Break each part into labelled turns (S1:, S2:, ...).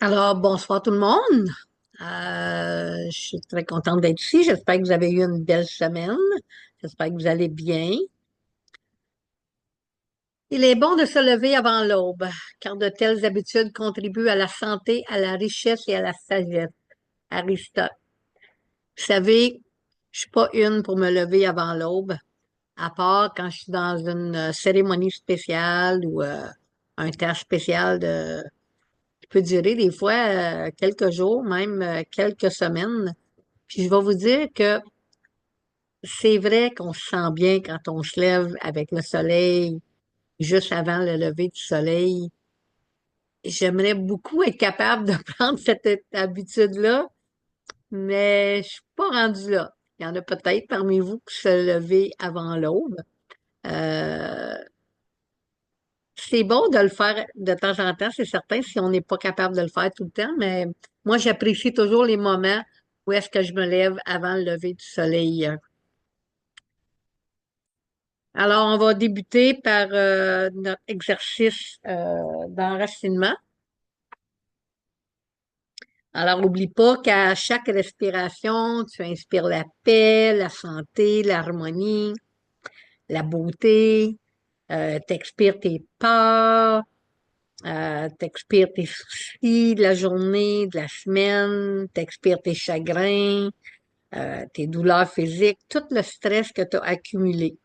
S1: Alors, bonsoir tout le monde. Je suis très contente d'être ici. J'espère que vous avez eu une belle semaine. J'espère que vous allez bien. Il est bon de se lever avant l'aube, car de telles habitudes contribuent à la santé, à la richesse et à la sagesse. Aristote. Vous savez, je suis pas une pour me lever avant l'aube, à part quand je suis dans une cérémonie spéciale ou un temps spécial qui peut durer des fois quelques jours, même quelques semaines. Puis je vais vous dire que c'est vrai qu'on se sent bien quand on se lève avec le soleil, juste avant le lever du soleil. J'aimerais beaucoup être capable de prendre cette habitude-là, mais je suis pas rendue là. Il y en a peut-être parmi vous qui se levez avant l'aube. Euh, c'est bon de le faire de temps en temps, c'est certain, si on n'est pas capable de le faire tout le temps, mais moi, j'apprécie toujours les moments où est-ce que je me lève avant le lever du soleil. Alors, on va débuter par notre exercice d'enracinement. Alors, n'oublie pas qu'à chaque respiration, tu inspires la paix, la santé, l'harmonie, la beauté, t'expires tes peurs, t'expires tes soucis de la journée, de la semaine, t'expires tes chagrins, tes douleurs physiques, tout le stress que tu as accumulé.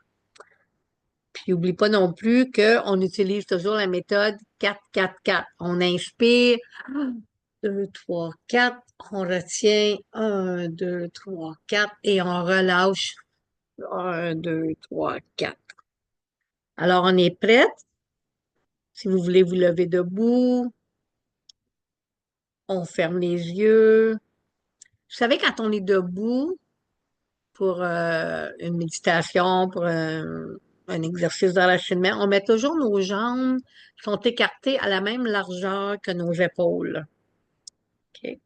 S1: Puis, n'oublie pas non plus qu'on utilise toujours la méthode 4-4-4. On inspire 2, 3, 4. On retient 1, 2, 3, 4 et on relâche 1, 2, 3, 4. Alors, on est prête. Si vous voulez vous lever debout, on ferme les yeux. Vous savez, quand on est debout pour une méditation, pour un exercice d'enracinement, on met toujours nos jambes qui sont écartées à la même largeur que nos épaules. OK?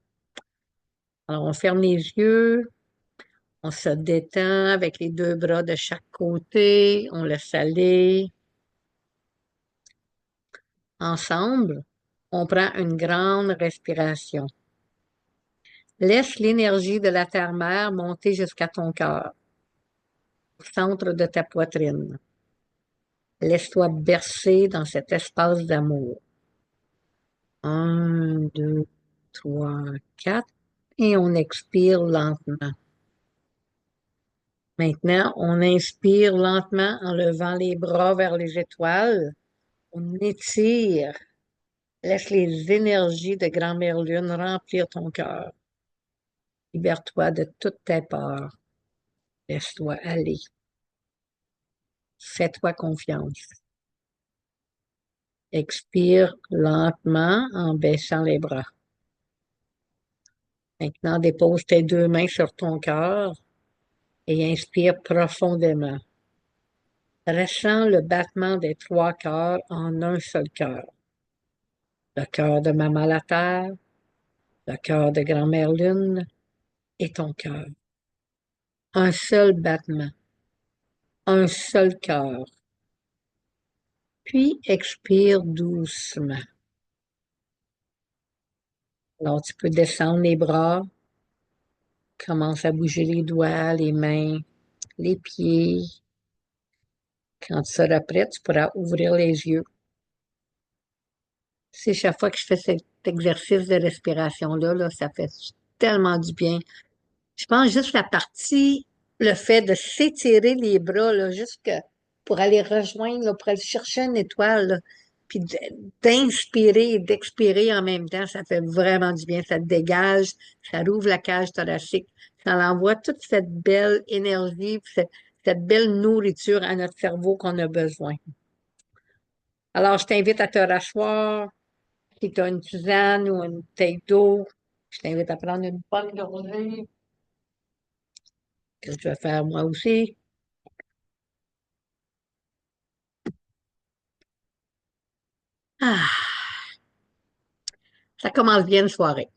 S1: Alors, on ferme les yeux, on se détend avec les deux bras de chaque côté, on laisse aller. Ensemble, on prend une grande respiration. Laisse l'énergie de la terre-mère monter jusqu'à ton cœur, au centre de ta poitrine. Laisse-toi bercer dans cet espace d'amour. Un, deux, trois, quatre. Et on expire lentement. Maintenant, on inspire lentement en levant les bras vers les étoiles. On étire. Laisse les énergies de Grand-Mère Lune remplir ton cœur. Libère-toi de toutes tes peurs. Laisse-toi aller. Fais-toi confiance. Expire lentement en baissant les bras. Maintenant, dépose tes deux mains sur ton cœur et inspire profondément. Ressens le battement des trois cœurs en un seul cœur. Le cœur de Maman la Terre, le cœur de Grand-Mère Lune et ton cœur. Un seul battement, un seul cœur. Puis expire doucement. Alors tu peux descendre les bras, commence à bouger les doigts, les mains, les pieds. Quand tu seras prêt, tu pourras ouvrir les yeux. C'est chaque fois que je fais cet exercice de respiration-là, là, ça fait tellement du bien. Je pense juste la partie, le fait de s'étirer les bras, là, jusque pour aller rejoindre, là, pour aller chercher une étoile, là, puis d'inspirer et d'expirer en même temps, ça fait vraiment du bien. Ça te dégage, ça rouvre la cage thoracique, ça envoie toute cette belle énergie, puis cette belle nourriture à notre cerveau qu'on a besoin. Alors, je t'invite à te rasseoir. Si tu as une tisane ou une bouteille d'eau, je t'invite à prendre une bonne gorgée, que je vais faire moi aussi. Ah, ça commence bien une soirée.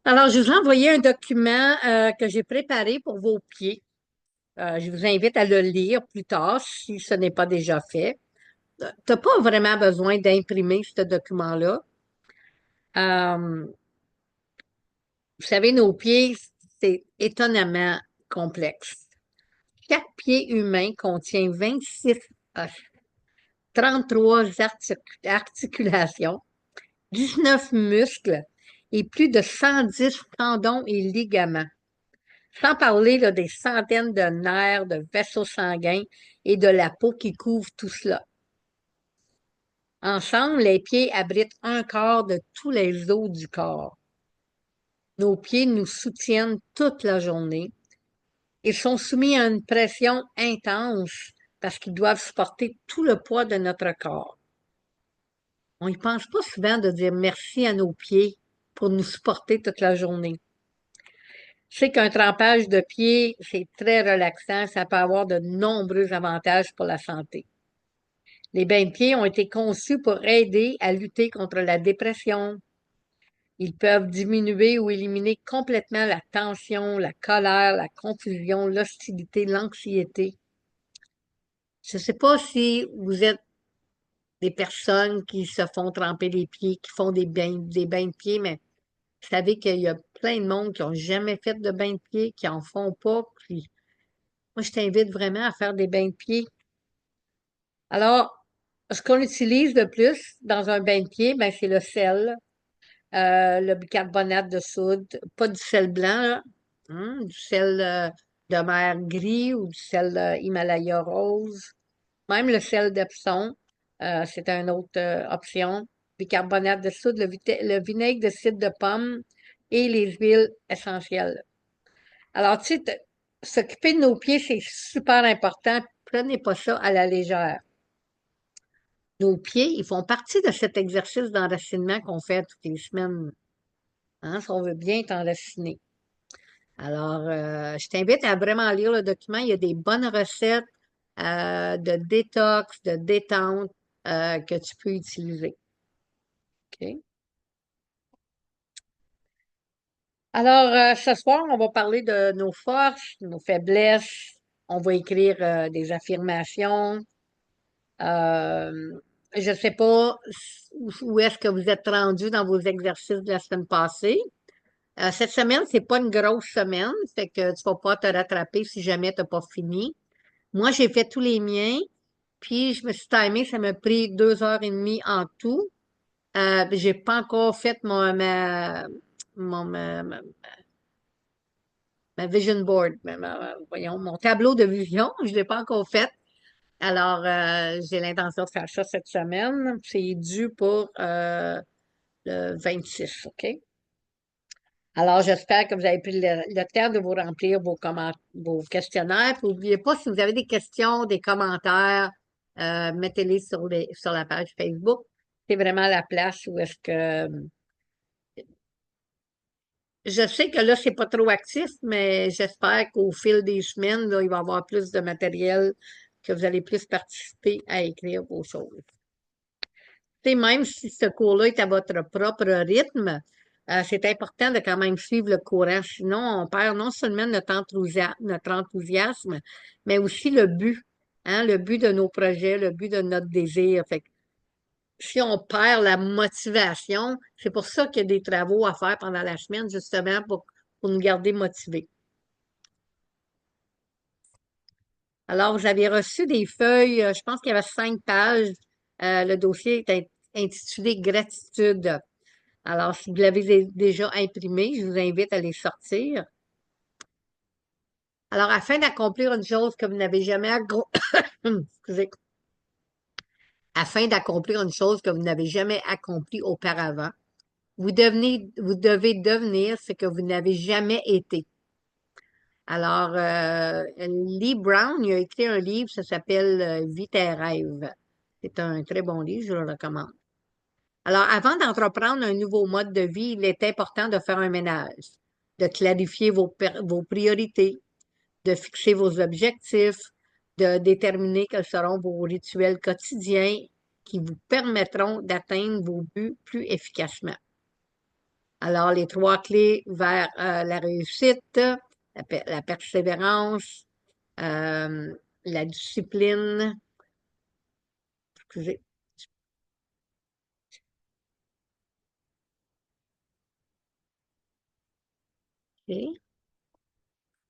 S1: Alors, je vous ai envoyé un document que j'ai préparé pour vos pieds. Je vous invite à le lire plus tard si ce n'est pas déjà fait. t'as pas vraiment besoin d'imprimer ce document-là. Euh, vous savez, nos pieds, c'est étonnamment complexe. Chaque pied humain contient 26 os, 33 articulations, 19 muscles et plus de 110 tendons et ligaments. Sans parler là, des centaines de nerfs, de vaisseaux sanguins et de la peau qui couvre tout cela. Ensemble, les pieds abritent un quart de tous les os du corps. Nos pieds nous soutiennent toute la journée. Ils sont soumis à une pression intense parce qu'ils doivent supporter tout le poids de notre corps. On n'y pense pas souvent de dire merci à nos pieds pour nous supporter toute la journée. Je sais qu'un trempage de pieds, c'est très relaxant, ça peut avoir de nombreux avantages pour la santé. Les bains de pieds ont été conçus pour aider à lutter contre la dépression. Ils peuvent diminuer ou éliminer complètement la tension, la colère, la confusion, l'hostilité, l'anxiété. Je ne sais pas si vous êtes des personnes qui se font tremper les pieds, qui font des bains de pieds, mais vous savez qu'il y a plein de monde qui n'ont jamais fait de bain de pieds, qui en font pas. Puis moi, je t'invite vraiment à faire des bains de pieds. Alors, ce qu'on utilise le plus dans un bain de pied, ben, c'est le sel, le bicarbonate de soude, pas du sel blanc, là, du sel de mer gris ou du sel Himalaya rose. Même le sel d'Epsom, c'est une autre option. Bicarbonate de soude, le vinaigre de cidre de pomme et les huiles essentielles. Alors, tu sais, s'occuper de nos pieds, c'est super important. Prenez pas ça à la légère. Nos pieds, ils font partie de cet exercice d'enracinement qu'on fait toutes les semaines, hein, si on veut bien t'enraciner. Alors, je t'invite à vraiment lire le document. Il y a des bonnes recettes de détox, de détente que tu peux utiliser. OK? Alors, ce soir, on va parler de nos forces, nos faiblesses. On va écrire des affirmations. Euh, je ne sais pas où est-ce que vous êtes rendu dans vos exercices de la semaine passée. Cette semaine, c'est pas une grosse semaine, fait que tu vas pas te rattraper si jamais tu n'as pas fini. Moi, j'ai fait tous les miens, puis je me suis timée, ça m'a pris 2 heures et demie en tout. J'ai pas encore fait mon, ma, ma- ma vision board, voyons, mon tableau de vision, je l'ai pas encore fait. Alors, j'ai l'intention de faire ça cette semaine. C'est dû pour le 26, OK? Alors, j'espère que vous avez pris le temps de vous remplir vos questionnaires. N'oubliez pas, si vous avez des questions, des commentaires, mettez-les sur la page Facebook. C'est vraiment la place où est-ce que... Je sais que là, c'est pas trop actif, mais j'espère qu'au fil des semaines, là, il va y avoir plus de matériel, que vous allez plus participer à écrire vos choses. Tu sais, même si ce cours-là est à votre propre rythme, c'est important de quand même suivre le courant. Sinon, on perd non seulement notre enthousiasme, mais aussi le but, hein, le but de nos projets, le but de notre désir. Fait que si on perd la motivation, c'est pour ça qu'il y a des travaux à faire pendant la semaine, justement, pour nous garder motivés. Alors, vous avez reçu des feuilles, je pense qu'il y avait 5 pages. Le dossier est intitulé Gratitude. Alors, si vous l'avez déjà imprimé, je vous invite à les sortir. Alors, afin d'accomplir une chose que vous n'avez jamais excusez. Afin d'accomplir une chose que vous n'avez jamais accomplie auparavant, vous devez devenir ce que vous n'avez jamais été. Alors, Lee Brown, il a écrit un livre, ça s'appelle Vis tes rêves. C'est un très bon livre, je le recommande. Alors, avant d'entreprendre un nouveau mode de vie, il est important de faire un ménage, de clarifier vos priorités, de fixer vos objectifs, de déterminer quels seront vos rituels quotidiens qui vous permettront d'atteindre vos buts plus efficacement. Alors, les 3 clés vers la réussite, la persévérance, la discipline, excusez. OK.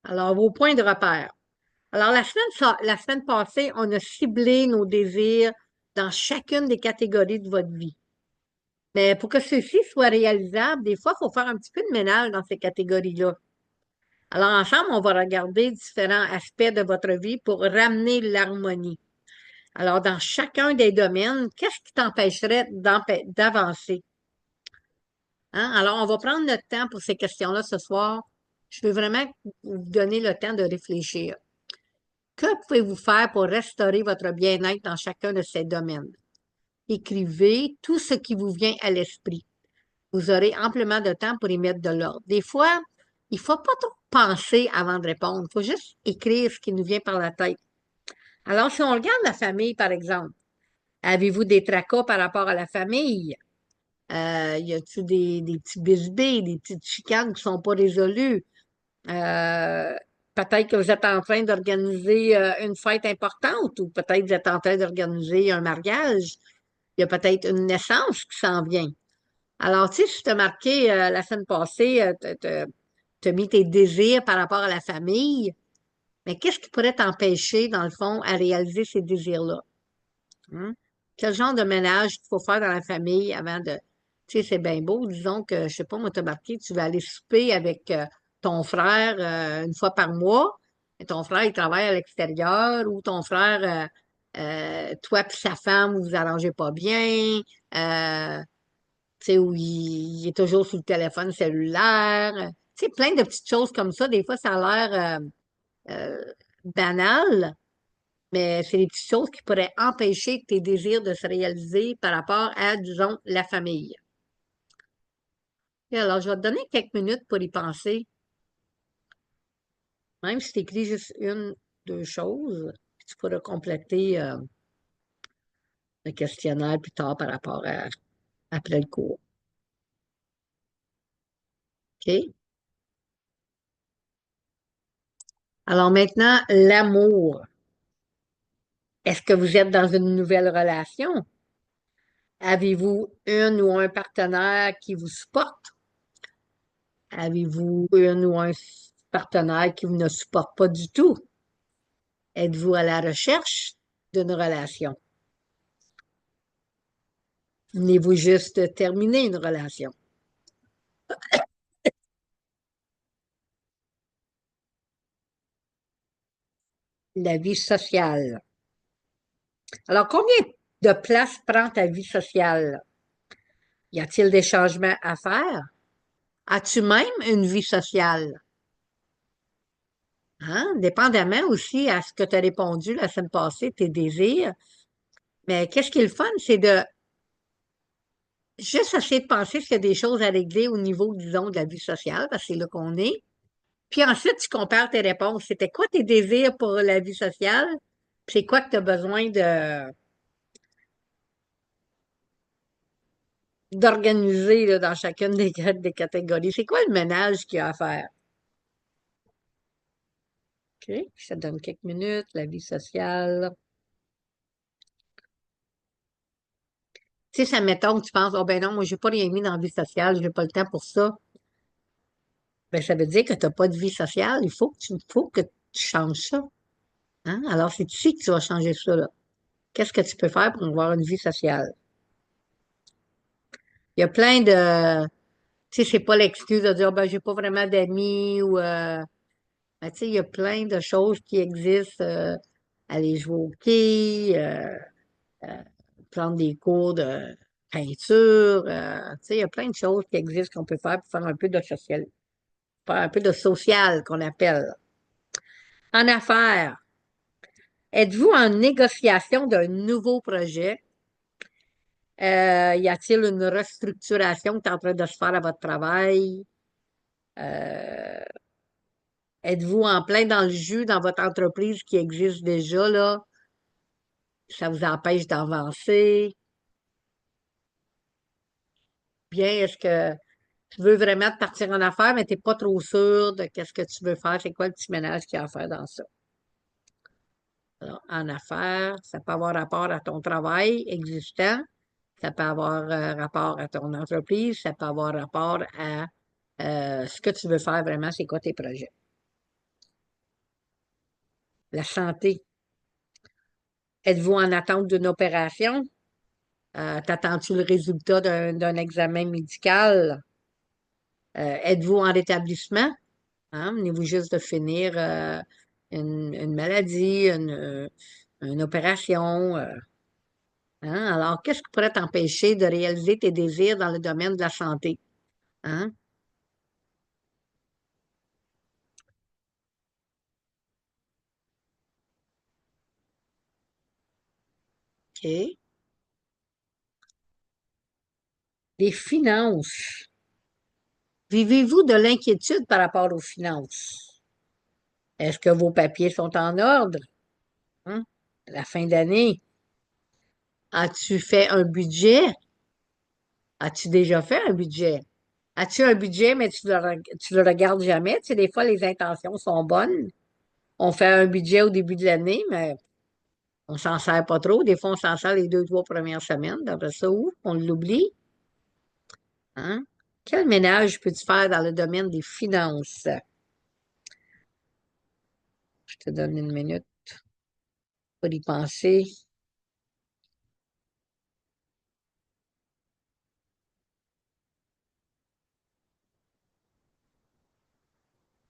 S1: Alors, vos points de repère. Alors, la semaine passée, on a ciblé nos désirs dans chacune des catégories de votre vie. Mais pour que ceci soit réalisable, des fois, il faut faire un petit peu de ménage dans ces catégories-là. Alors, ensemble, on va regarder différents aspects de votre vie pour ramener l'harmonie. Alors, dans chacun des domaines, qu'est-ce qui t'empêcherait d'avancer? Hein? Alors, on va prendre notre temps pour ces questions-là ce soir. Je veux vraiment vous donner le temps de réfléchir. Que pouvez-vous faire pour restaurer votre bien-être dans chacun de ces domaines? Écrivez tout ce qui vous vient à l'esprit. Vous aurez amplement de temps pour y mettre de l'ordre. Des fois, il ne faut pas trop penser avant de répondre. Il faut juste écrire ce qui nous vient par la tête. Alors, si on regarde la famille, par exemple, avez-vous des tracas par rapport à la famille? Y a-t-il des petits bisbés, des petites chicanes qui ne sont pas résolues? Euh, Peut-être que vous êtes en train d'organiser une fête importante ou peut-être que vous êtes en train d'organiser un mariage. Il y a peut-être une naissance qui s'en vient. Alors, tu sais, je t'ai marqué la semaine passée, tu as mis tes désirs par rapport à la famille, mais qu'est-ce qui pourrait t'empêcher, dans le fond, à réaliser ces désirs-là? Hein? Quel genre de ménage qu'il faut faire dans la famille avant de... Tu sais, c'est bien beau, disons que, je sais pas, moi, t'as marqué, tu vas aller souper avec ton frère une fois par mois, et ton frère, il travaille à l'extérieur, ou ton frère, toi puis sa femme, vous vous arrangez pas bien, tu sais, où il est toujours sur le téléphone cellulaire, tu sais, plein de petites choses comme ça, des fois, ça a l'air banal, mais c'est les petites choses qui pourraient empêcher tes désirs de se réaliser par rapport à, disons, la famille. Et alors, je vais te donner quelques minutes pour y penser, même si tu écris juste une, deux choses, puis tu pourras compléter le questionnaire plus tard par rapport à après le cours. OK? Alors maintenant, l'amour. Est-ce que vous êtes dans une nouvelle relation? Avez-vous une ou un partenaire qui vous supporte? Avez-vous une ou un partenaire qui vous ne supporte pas du tout? Êtes-vous à la recherche d'une relation? Venez-vous juste terminer une relation? La vie sociale. Alors, combien de place prend ta vie sociale? Y a-t-il des changements à faire? As-tu même une vie sociale? Hein? Dépendamment aussi à ce que tu as répondu la semaine passée, tes désirs. Mais qu'est-ce qui est le fun, c'est de juste essayer de penser s'il y a des choses à régler au niveau, disons, de la vie sociale, parce que c'est là qu'on est. Puis ensuite, tu compares tes réponses. C'était quoi tes désirs pour la vie sociale? Puis c'est quoi que tu as besoin de d'organiser là, dans chacune des catégories? C'est quoi le ménage qu'il y a à faire? OK? Ça te donne quelques minutes, la vie sociale. Tu sais, ça mettons que tu penses, oh ben non, moi, j'ai pas rien mis dans la vie sociale, j'ai pas le temps pour ça. Ben, ça veut dire que tu n'as pas de vie sociale. Faut que tu changes ça. Hein? Alors, c'est ici que tu vas changer ça, là. Qu'est-ce que tu peux faire pour avoir une vie sociale? Il y a plein de, tu sais, c'est pas l'excuse de dire, ben, j'ai pas vraiment d'amis ou, ben, tu sais, il y a plein de choses qui existent. Aller jouer au quai, euh, prendre des cours de peinture, tu sais, il y a plein de choses qui existent qu'on peut faire pour faire un peu de social, faire un peu de social qu'on appelle. En affaires, êtes-vous en négociation d'un nouveau projet? Y a-t-il une restructuration qui est en train de se faire à votre travail? Euh, Êtes-vous en plein dans le jus dans votre entreprise qui existe déjà, là? Ça vous empêche d'avancer? Bien, est-ce que tu veux vraiment te partir en affaires, mais tu n'es pas trop sûr de qu'est-ce que tu veux faire? C'est quoi le petit ménage qu'il y a à faire dans ça? Alors, en affaires, ça peut avoir rapport à ton travail existant, ça peut avoir rapport à ton entreprise, ça peut avoir rapport à ce que tu veux faire vraiment, c'est quoi tes projets. La santé. Êtes-vous en attente d'une opération? T'attends-tu le résultat d'un examen médical? Êtes-vous en rétablissement? Hein? Venez-vous juste de finir une maladie, une opération? Hein? Alors, qu'est-ce qui pourrait t'empêcher de réaliser tes désirs dans le domaine de la santé? Hein? OK. Les finances. Vivez-vous de l'inquiétude par rapport aux finances? Est-ce que vos papiers sont en ordre? Hein? La fin d'année, as-tu fait un budget? As-tu déjà fait un budget? As-tu un budget, mais tu le regardes jamais? Tu sais, des fois, les intentions sont bonnes. On fait un budget au début de l'année, mais on s'en sert pas trop. Des fois, on s'en sert les 2, 3 premières semaines. D'après ça, où? On l'oublie. Hein? Quel ménage peux-tu faire dans le domaine des finances? Je te donne une minute pour y penser.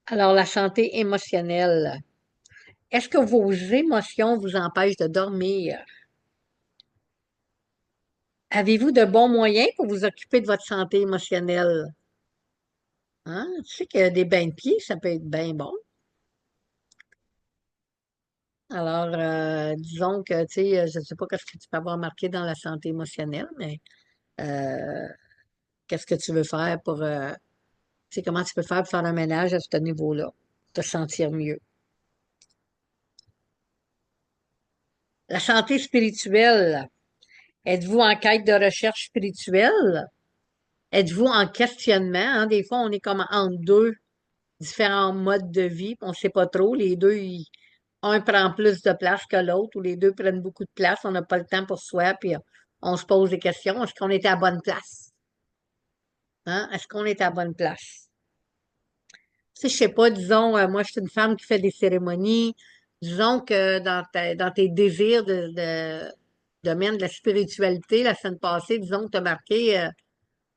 S1: Alors, la santé émotionnelle. Est-ce que vos émotions vous empêchent de dormir? Avez-vous de bons moyens pour vous occuper de votre santé émotionnelle? Hein? Tu sais que des bains de pieds, ça peut être bien bon. Alors, disons que, tu sais, je ne sais pas qu'est-ce que tu peux avoir marqué dans la santé émotionnelle, mais euh, qu'est-ce que tu veux faire pour, tu sais, comment tu peux faire pour faire un ménage à ce niveau-là, te sentir mieux. La santé spirituelle. Êtes-vous en quête de recherche spirituelle? Êtes-vous en questionnement? Hein? Des fois, on est comme entre deux différents modes de vie, puis on ne sait pas trop. Les deux, un prend plus de place que l'autre, ou les deux prennent beaucoup de place. On n'a pas le temps pour soi, puis on se pose des questions. Est-ce qu'on est à la bonne place? Hein? Est-ce qu'on est à la bonne place? Tu sais, je sais pas, disons, moi, je suis une femme qui fait des cérémonies. Disons que dans tes désirs de domaine de la spiritualité, la semaine passée, disons que tu as marqué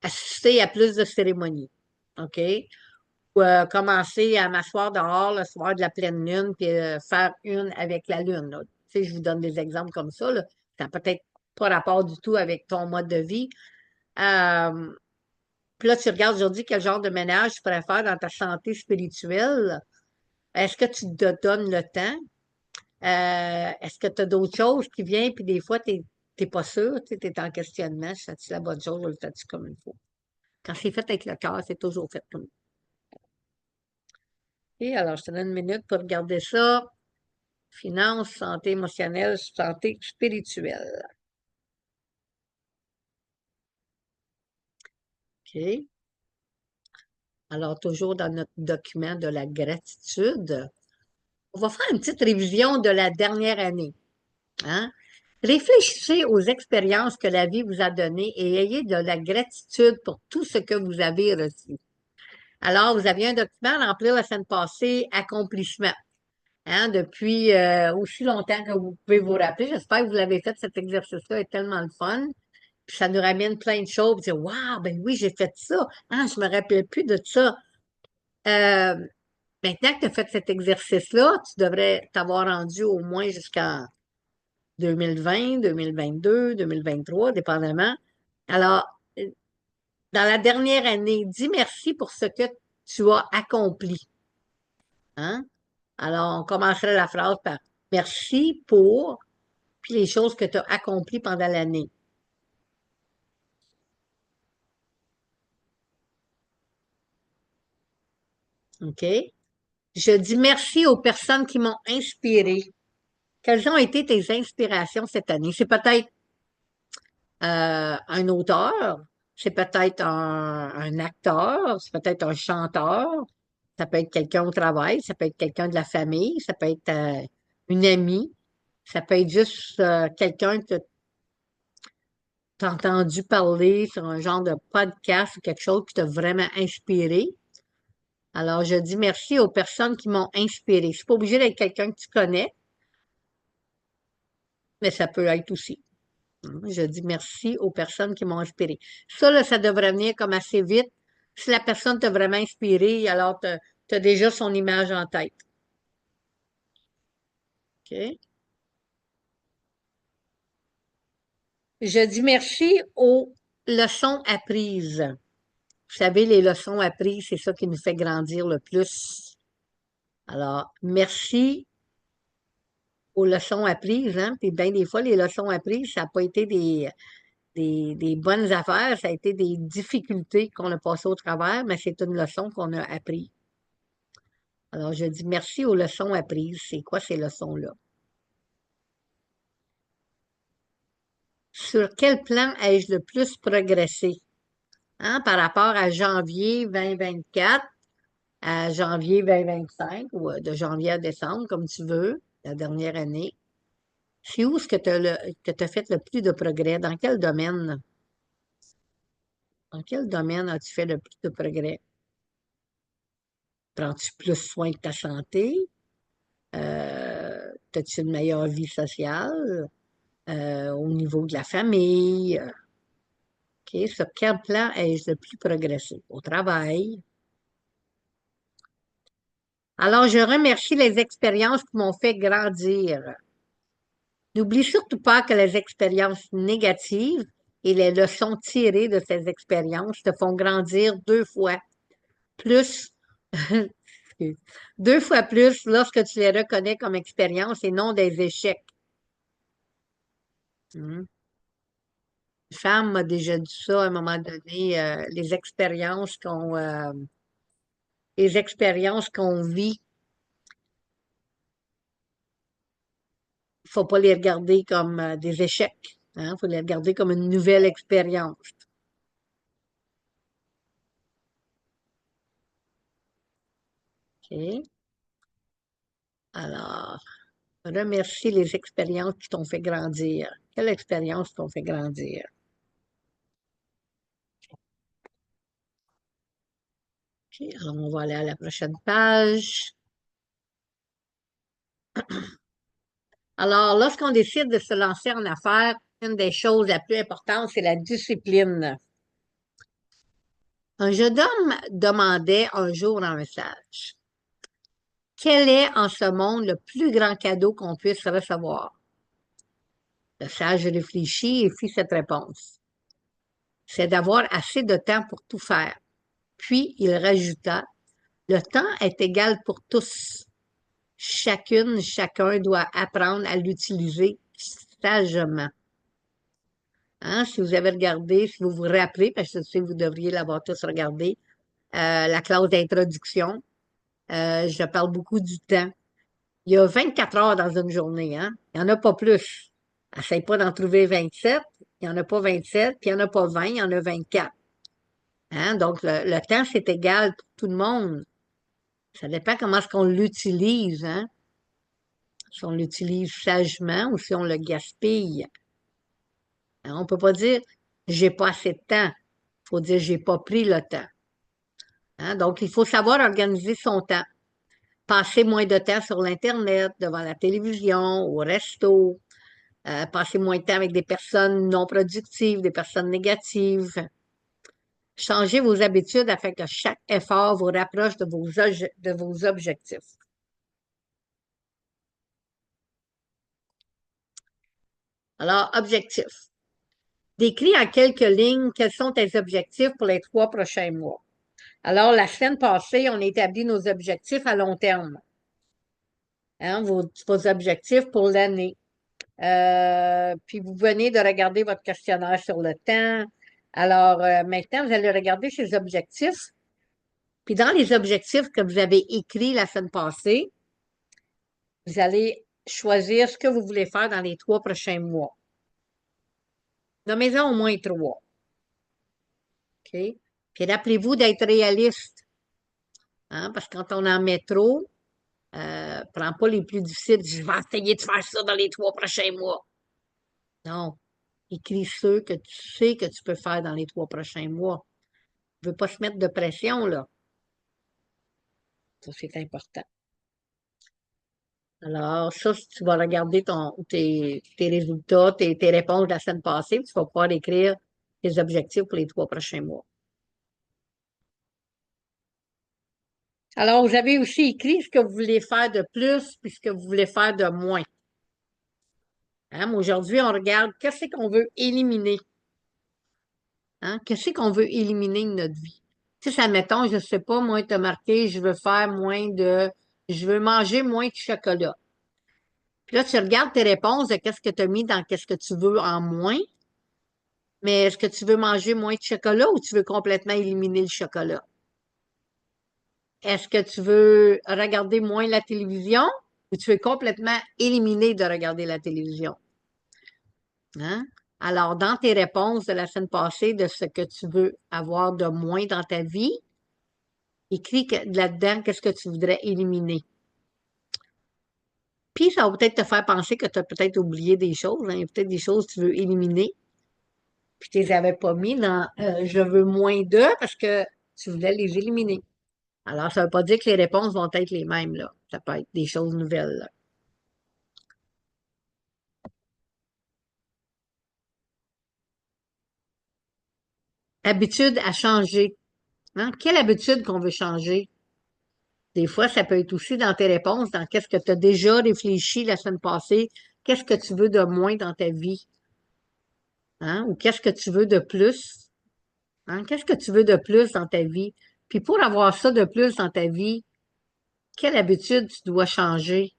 S1: assister à plus de cérémonies. OK? Ou commencer à m'asseoir dehors le soir de la pleine lune, puis faire une avec la lune, là. Tu sais, je vous donne des exemples comme ça, là. Ça n'a peut-être pas rapport du tout avec ton mode de vie. Euh, Puis là, tu regardes aujourd'hui quel genre de ménage tu pourrais faire dans ta santé spirituelle. Est-ce que tu te donnes le temps? Est-ce que tu as d'autres choses qui viennent, puis des fois, tu n'es pas sûr, tu es en questionnement, fais-tu la bonne chose ou le fais-tu comme il faut? Quand c'est fait avec le cœur, c'est toujours fait comme il faut. Et alors, je te donne une minute pour regarder ça. Finances, santé émotionnelle, santé spirituelle. OK. Alors, toujours dans notre document de la gratitude, on va faire une petite révision de la dernière année. Hein? Réfléchissez aux expériences que la vie vous a données et ayez de la gratitude pour tout ce que vous avez reçu. Alors, vous aviez un document à remplir la semaine passée, accomplissement. Hein, depuis aussi longtemps que vous pouvez vous rappeler. J'espère que vous l'avez fait, cet exercice-là est tellement le fun. Puis ça nous ramène plein de choses. Vous dire, waouh, ben oui, j'ai fait ça. Ah, je me rappelle plus de ça. Euh, Maintenant que tu as fait cet exercice-là, tu devrais t'avoir rendu au moins jusqu'en 2020, 2022, 2023, dépendamment. Alors, dans la dernière année, dis merci pour ce que tu as accompli. Hein? Alors, on commencerait la phrase par merci pour, puis les choses que tu as accomplies pendant l'année. OK? Je dis merci aux personnes qui m'ont inspiré. Quelles ont été tes inspirations cette année? C'est peut-être un auteur, c'est peut-être un acteur, c'est peut-être un chanteur, ça peut être quelqu'un au travail, ça peut être quelqu'un de la famille, ça peut être une amie. Ça peut être juste quelqu'un que tu as entendu parler sur un genre de podcast ou quelque chose qui t'a vraiment inspiré. Alors, je dis merci aux personnes qui m'ont inspiré. C'est pas obligé d'être quelqu'un que tu connais, mais ça peut être aussi. Je dis merci aux personnes qui m'ont inspiré. Ça, là, ça devrait venir comme assez vite. Si la personne t'a vraiment inspiré, alors tu as déjà son image en tête. OK? Je dis merci aux leçons apprises. Vous savez, les leçons apprises, c'est ça qui nous fait grandir le plus. Alors, merci aux leçons apprises, hein. Puis bien des fois, les leçons apprises, ça n'a pas été des bonnes affaires, ça a été des difficultés qu'on a passées au travers, mais c'est une leçon qu'on a apprise. Alors, je dis merci aux leçons apprises. C'est quoi ces leçons-là? Sur quel plan ai-je le plus progressé? Hein, par rapport à janvier 2024 à janvier 2025 ou de janvier à décembre, comme tu veux, la dernière année. C'est où est-ce que tu as fait le plus de progrès? Dans quel domaine? Dans quel domaine as-tu fait le plus de progrès? Prends-tu plus soin de ta santé? As-tu une meilleure vie sociale? Au niveau de la famille? OK? Sur quel plan ai-je le plus progressé? Au travail. Alors, je remercie les expériences qui m'ont fait grandir. N'oublie surtout pas que les expériences négatives et les leçons tirées de ces expériences te font grandir plus, deux fois plus lorsque tu les reconnais comme expériences et non des échecs. Hmm. Une femme m'a déjà dit ça à un moment donné, les expériences qu'on vit, il faut pas les regarder comme des échecs. Hein, faut les regarder comme une nouvelle expérience. OK? Alors, remercie les expériences qui t'ont fait grandir. Quelle expérience t'ont fait grandir? OK, alors on va aller à la prochaine page. Alors, lorsqu'on décide de se lancer en affaires, une des choses la plus importante, c'est la discipline. Un jeune homme demandait un jour dans un message, quel est en ce monde le plus grand cadeau qu'on puisse recevoir? Le sage réfléchit et fit cette réponse. C'est d'avoir assez de temps pour tout faire. Puis il rajouta, le temps est égal pour tous. Chacun doit apprendre à l'utiliser sagement. Hein, si vous avez regardé, si vous vous rappelez, parce que je sais que vous devriez l'avoir tous regardé, la clause d'introduction, je parle beaucoup du temps. Il y a 24 heures dans une journée, hein? Il n'y en a pas plus. Essaye pas d'en trouver 27, il n'y en a pas 27, puis il n'y en a pas 20, il y en a 24. Hein? Donc, le temps, c'est égal pour tout le monde. Ça dépend comment est-ce qu'on l'utilise, hein? Si on l'utilise sagement ou si on le gaspille. Hein, on peut pas dire j'ai pas assez de temps. Il faut dire j'ai pas pris le temps. Hein, donc, il faut savoir organiser son temps. Passer moins de temps sur l'Internet, devant la télévision, au resto. Passer moins de temps avec des personnes non productives, des personnes négatives. Changez vos habitudes afin que chaque effort vous rapproche de vos objectifs. Alors, objectifs. Décris en quelques lignes quels sont tes objectifs pour les 3 prochains mois. Alors, la semaine passée, on a établi nos objectifs à long terme. Hein, vos objectifs pour l'année. Puis vous venez de regarder votre questionnaire sur le temps. Alors, maintenant, vous allez regarder ces objectifs. Puis dans les objectifs que vous avez écrits la semaine passée, vous allez choisir ce que vous voulez faire dans les 3 prochains mois. Nommez-en au moins 3. OK? Puis rappelez-vous d'être réaliste. Hein, parce que quand on en met trop, Prends pas les plus difficiles. Je vais essayer de faire ça dans les 3 prochains mois. Non. Écris ceux que tu sais que tu peux faire dans les 3 prochains mois. Tu veux pas se mettre de pression, là. Ça, c'est important. Alors, ça, si tu vas regarder tes résultats, tes réponses de la semaine passée, tu vas pouvoir écrire tes objectifs pour les 3 prochains mois. Alors, vous avez aussi écrit ce que vous voulez faire de plus puis ce que vous voulez faire de moins. Hein? Mais aujourd'hui, on regarde qu'est-ce qu'on veut éliminer. Hein? Qu'est-ce qu'on veut éliminer de notre vie? Tu sais, admettons, je sais pas, moi, t'as marqué, je veux manger moins de chocolat. Puis là, tu regardes tes réponses de qu'est-ce que tu as mis dans qu'est-ce que tu veux en moins, mais est-ce que tu veux manger moins de chocolat ou tu veux complètement éliminer le chocolat? Est-ce que tu veux regarder moins la télévision ou tu veux complètement éliminer de regarder la télévision? Hein? Alors, dans tes réponses de la semaine passée de ce que tu veux avoir de moins dans ta vie, écris là-dedans qu'est-ce que tu voudrais éliminer. Puis, ça va peut-être te faire penser que tu as peut-être oublié des choses. Hein. Il y a peut-être des choses que tu veux éliminer, puis tu les avais pas mis dans je veux moins de parce que tu voulais les éliminer. Alors, ça veut pas dire que les réponses vont être les mêmes, là. Ça peut être des choses nouvelles, là. Habitude à changer. Hein? Quelle habitude qu'on veut changer? Des fois, ça peut être aussi dans tes réponses, dans qu'est-ce que tu as déjà réfléchi la semaine passée, qu'est-ce que tu veux de moins dans ta vie, hein? Ou qu'est-ce que tu veux de plus, hein? Qu'est-ce que tu veux de plus dans ta vie? Puis pour avoir ça de plus dans ta vie, quelle habitude tu dois changer?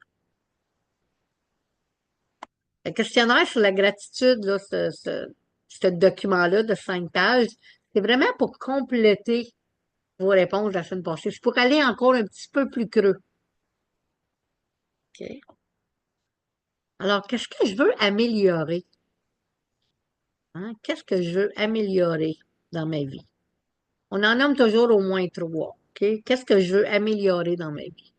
S1: Le questionnaire sur la gratitude, là, ce document-là de 5 pages, c'est vraiment pour compléter vos réponses de la semaine passée. C'est pour aller encore un petit peu plus creux. OK? Alors, qu'est-ce que je veux améliorer? Hein? Qu'est-ce que je veux améliorer dans ma vie? On en nomme toujours au moins 3. OK? Qu'est-ce que je veux améliorer dans ma vie?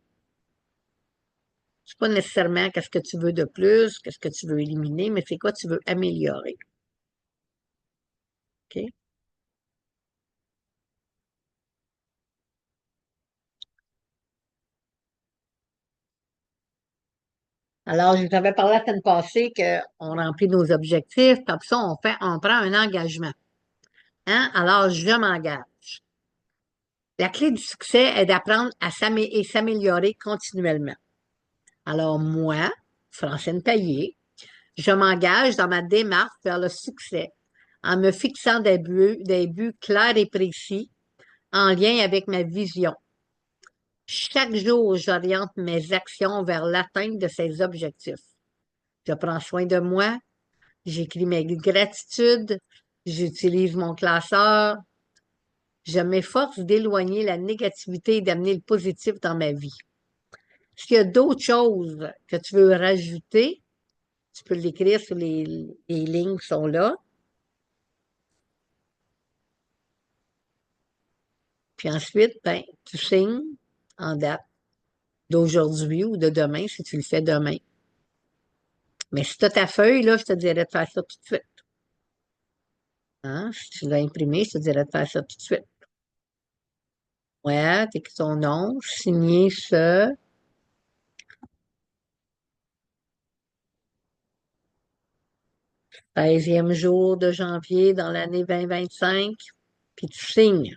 S1: C'est pas nécessairement qu'est-ce que tu veux de plus, qu'est-ce que tu veux éliminer, mais c'est quoi tu veux améliorer. OK? Alors, je vous avais parlé la semaine passée qu'on remplit nos objectifs, puis après ça, on prend un engagement. Hein? Alors, je m'engage. La clé du succès est d'apprendre et s'améliorer continuellement. Alors, moi, Francine Payet, je m'engage dans ma démarche vers le succès en me fixant des buts clairs et précis en lien avec ma vision. Chaque jour, j'oriente mes actions vers l'atteinte de ces objectifs. Je prends soin de moi, j'écris mes gratitudes, j'utilise mon classeur, je m'efforce d'éloigner la négativité et d'amener le positif dans ma vie. S'il y a d'autres choses que tu veux rajouter, tu peux l'écrire sur les lignes qui sont là. Puis ensuite, ben, tu signes en date d'aujourd'hui ou de demain si tu le fais demain. Mais si tu as ta feuille, là, je te dirais de faire ça tout de suite. Hein? Si tu l'as imprimé, je te dirais de faire ça tout de suite. Ouais, t'écris ton nom, signer ce 13e jour de janvier dans l'année 2025, puis tu signes.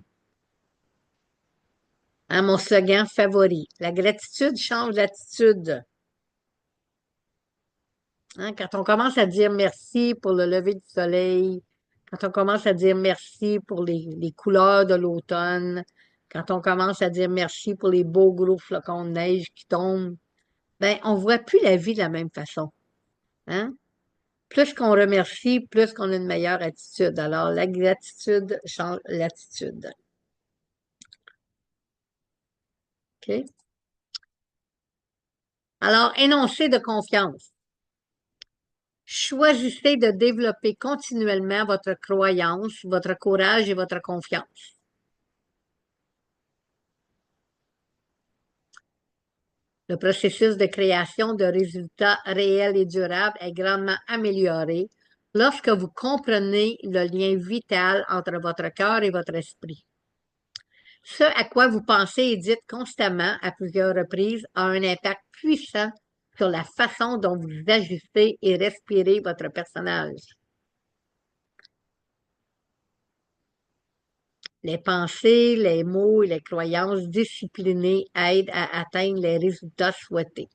S1: Hein, mon slogan favori. La gratitude change l'attitude. Hein, quand on commence à dire merci pour le lever du soleil, quand on commence à dire merci pour les couleurs de l'automne, quand on commence à dire merci pour les beaux gros flocons de neige qui tombent, ben, on voit plus la vie de la même façon. Hein? Plus qu'on remercie, plus qu'on a une meilleure attitude. Alors, la gratitude change l'attitude. OK? Alors, énoncé de confiance. Choisissez de développer continuellement votre croyance, votre courage et votre confiance. Le processus de création de résultats réels et durables est grandement amélioré lorsque vous comprenez le lien vital entre votre cœur et votre esprit. Ce à quoi vous pensez et dites constamment à plusieurs reprises a un impact puissant sur la façon dont vous agissez et respirez votre personnage. Les pensées, les mots et les croyances disciplinées aident à atteindre les résultats souhaités.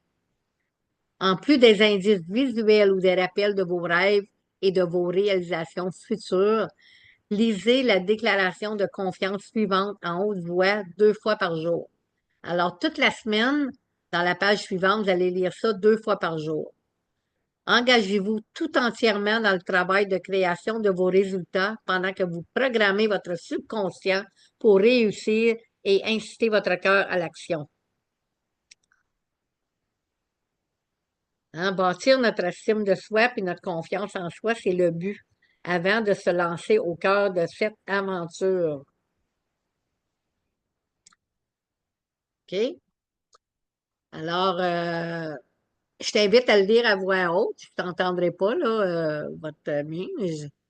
S1: En plus des indices visuels ou des rappels de vos rêves et de vos réalisations futures, lisez la déclaration de confiance suivante en haute voix 2 fois par jour. Alors, toute la semaine, dans la page suivante, vous allez lire ça 2 fois par jour. Engagez-vous tout entièrement dans le travail de création de vos résultats pendant que vous programmez votre subconscient pour réussir et inciter votre cœur à l'action. Hein, bâtir notre estime de soi et notre confiance en soi, c'est le but avant de se lancer au cœur de cette aventure. OK? Alors, je t'invite à le lire à voix haute. Je ne t'entendrai pas, là, votre ami.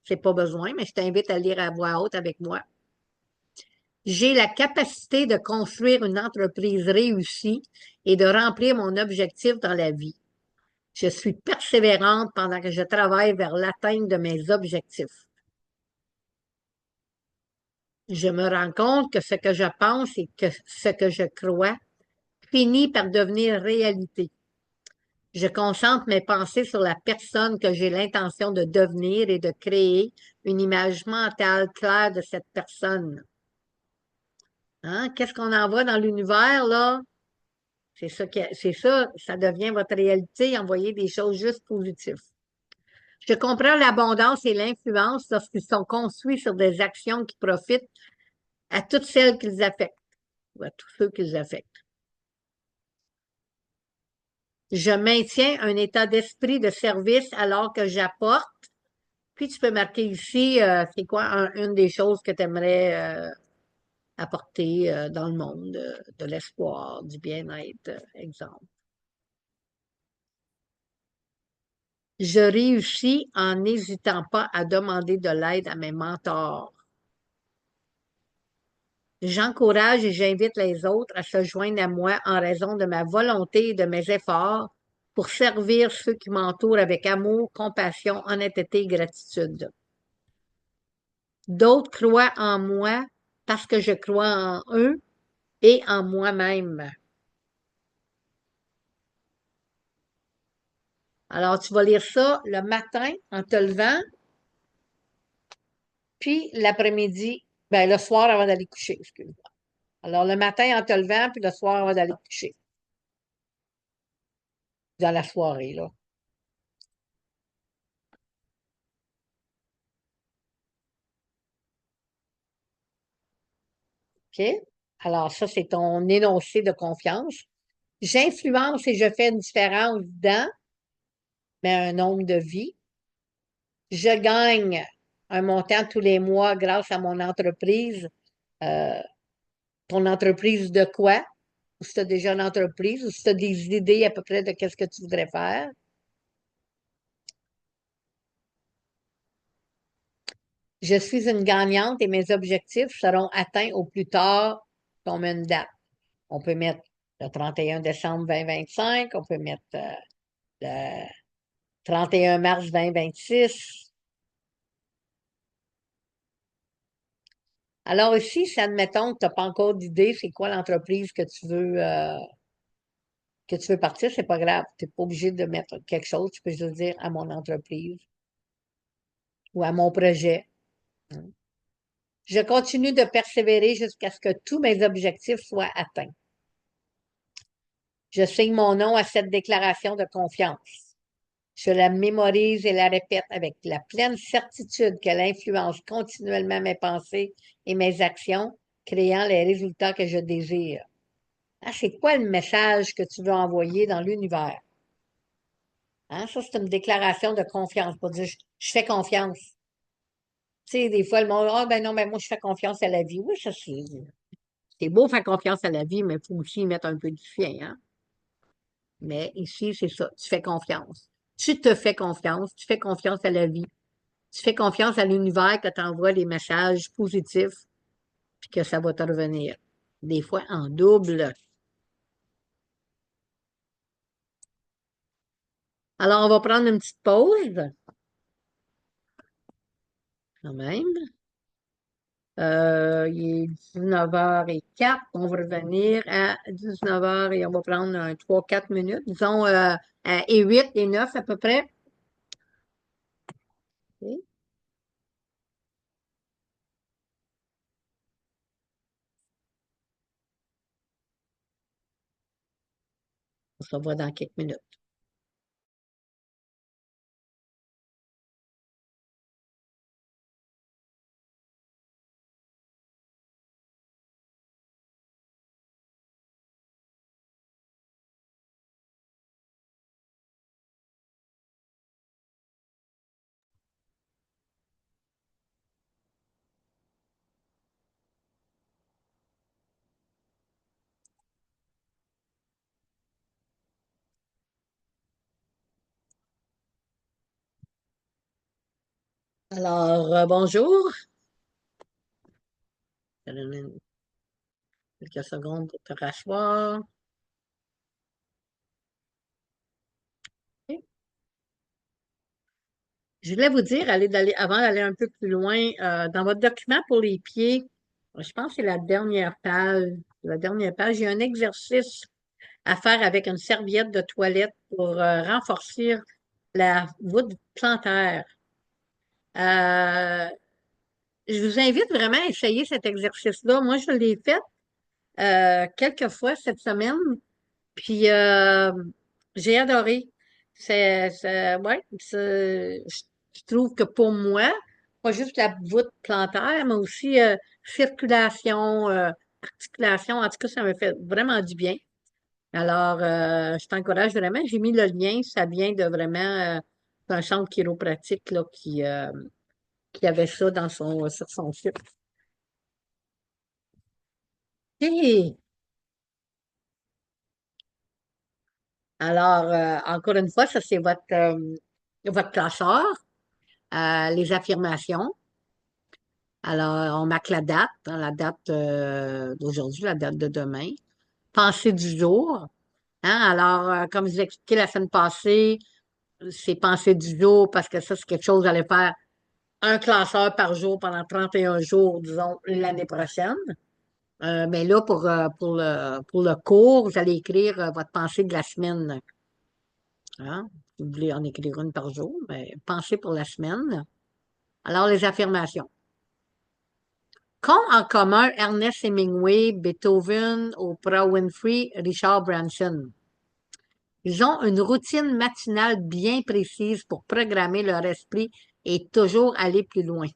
S1: C'est pas besoin, mais je t'invite à le lire à voix haute avec moi. J'ai la capacité de construire une entreprise réussie et de remplir mon objectif dans la vie. Je suis persévérante pendant que je travaille vers l'atteinte de mes objectifs. Je me rends compte que ce que je pense et que ce que je crois finit par devenir réalité. Je concentre mes pensées sur la personne que j'ai l'intention de devenir et de créer une image mentale claire de cette personne. Hein? Qu'est-ce qu'on envoie dans l'univers, là? C'est ça, ça devient votre réalité, envoyer des choses juste positives. Je comprends l'abondance et l'influence lorsqu'ils sont construits sur des actions qui profitent à toutes celles qu'ils affectent, ou à tous ceux qu'ils affectent. Je maintiens un état d'esprit de service alors que j'apporte. Puis tu peux marquer ici, c'est quoi une des choses que tu aimerais apporter dans le monde, de l'espoir, du bien-être, exemple. Je réussis en n'hésitant pas à demander de l'aide à mes mentors. J'encourage et j'invite les autres à se joindre à moi en raison de ma volonté et de mes efforts pour servir ceux qui m'entourent avec amour, compassion, honnêteté et gratitude. D'autres croient en moi parce que je crois en eux et en moi-même. Alors, tu vas lire ça le matin en te levant, puis l'après-midi, ben le soir avant d'aller coucher, excuse-moi. Alors, le matin en te levant, puis le soir avant d'aller coucher, dans la soirée, là. OK? Alors, ça, c'est ton énoncé de confiance. J'influence et je fais une différence dans un nombre de vies. Je gagne un montant tous les mois grâce à mon entreprise. Euh, Ton entreprise de quoi? Ou si tu as déjà une entreprise, ou si tu as des idées à peu près de qu'est-ce que tu voudrais faire. Je suis une gagnante et mes objectifs seront atteints au plus tard comme une date. On peut mettre le 31 décembre 2025, on peut mettre le 31 mars 2026. Alors ici, si admettons que tu n'as pas encore d'idée, c'est quoi l'entreprise que tu veux partir, c'est pas grave. Tu n'es pas obligé de mettre quelque chose. Tu peux juste dire à mon entreprise ou à mon projet. Je continue de persévérer jusqu'à ce que tous mes objectifs soient atteints. Je signe mon nom à cette déclaration de confiance. Je la mémorise et la répète avec la pleine certitude qu'elle influence continuellement mes pensées et mes actions, créant les résultats que je désire. Ah, c'est quoi le message que tu veux envoyer dans l'univers? Hein, ça, c'est une déclaration de confiance pour dire je fais confiance. Tu sais, des fois, le monde, ah, ben non, ben moi, je fais confiance à la vie. Oui, ça, c'est beau faire confiance à la vie, mais il faut aussi y mettre un peu du sien, hein? Mais ici, c'est ça. Tu fais confiance. Tu te fais confiance. Tu fais confiance à la vie. Tu fais confiance à l'univers que t'envoies des messages positifs puis que ça va te revenir. Des fois en double. Alors, on va prendre une petite pause, quand même. Il est 19h04. On va revenir à 19h et on va prendre 3-4 minutes, disons, et 8 et 9 à peu près. OK. On se revoit dans quelques minutes. Alors, bonjour. Je te donne quelques secondes pour te rasseoir. OK. Je voulais vous dire, avant d'aller un peu plus loin, dans votre document pour les pieds, je pense que c'est la dernière page. La dernière page, il y a un exercice à faire avec une serviette de toilette pour renforcer la voûte plantaire. Euh, je vous invite vraiment à essayer cet exercice-là. Moi, je l'ai fait quelques fois cette semaine, puis j'ai adoré. Ouais, je trouve que pour moi, pas juste la voûte plantaire, mais aussi circulation, articulation, en tout cas, ça me fait vraiment du bien. Alors, je t'encourage vraiment. J'ai mis le lien, ça vient de vraiment un centre chiropratique là, qui avait ça sur son site. Hey! Alors, encore une fois, ça c'est votre classeur, les affirmations. Alors, on marque la date, hein, la date d'aujourd'hui, la date de demain. Pensée du jour. Hein? Alors, comme je vous ai expliqué la semaine passée, c'est pensée du jour parce que ça, c'est quelque chose que j'allais faire un classeur par jour pendant 31 jours, disons, l'année prochaine. Mais là, pour le cours, vous allez écrire votre pensée de la semaine. Hein? Vous voulez en écrire une par jour, mais pensez pour la semaine. Alors, les affirmations. Qu'ont en commun Ernest Hemingway, Beethoven, Oprah Winfrey, Richard Branson? Ils ont une routine matinale bien précise pour programmer leur esprit et toujours aller plus loin.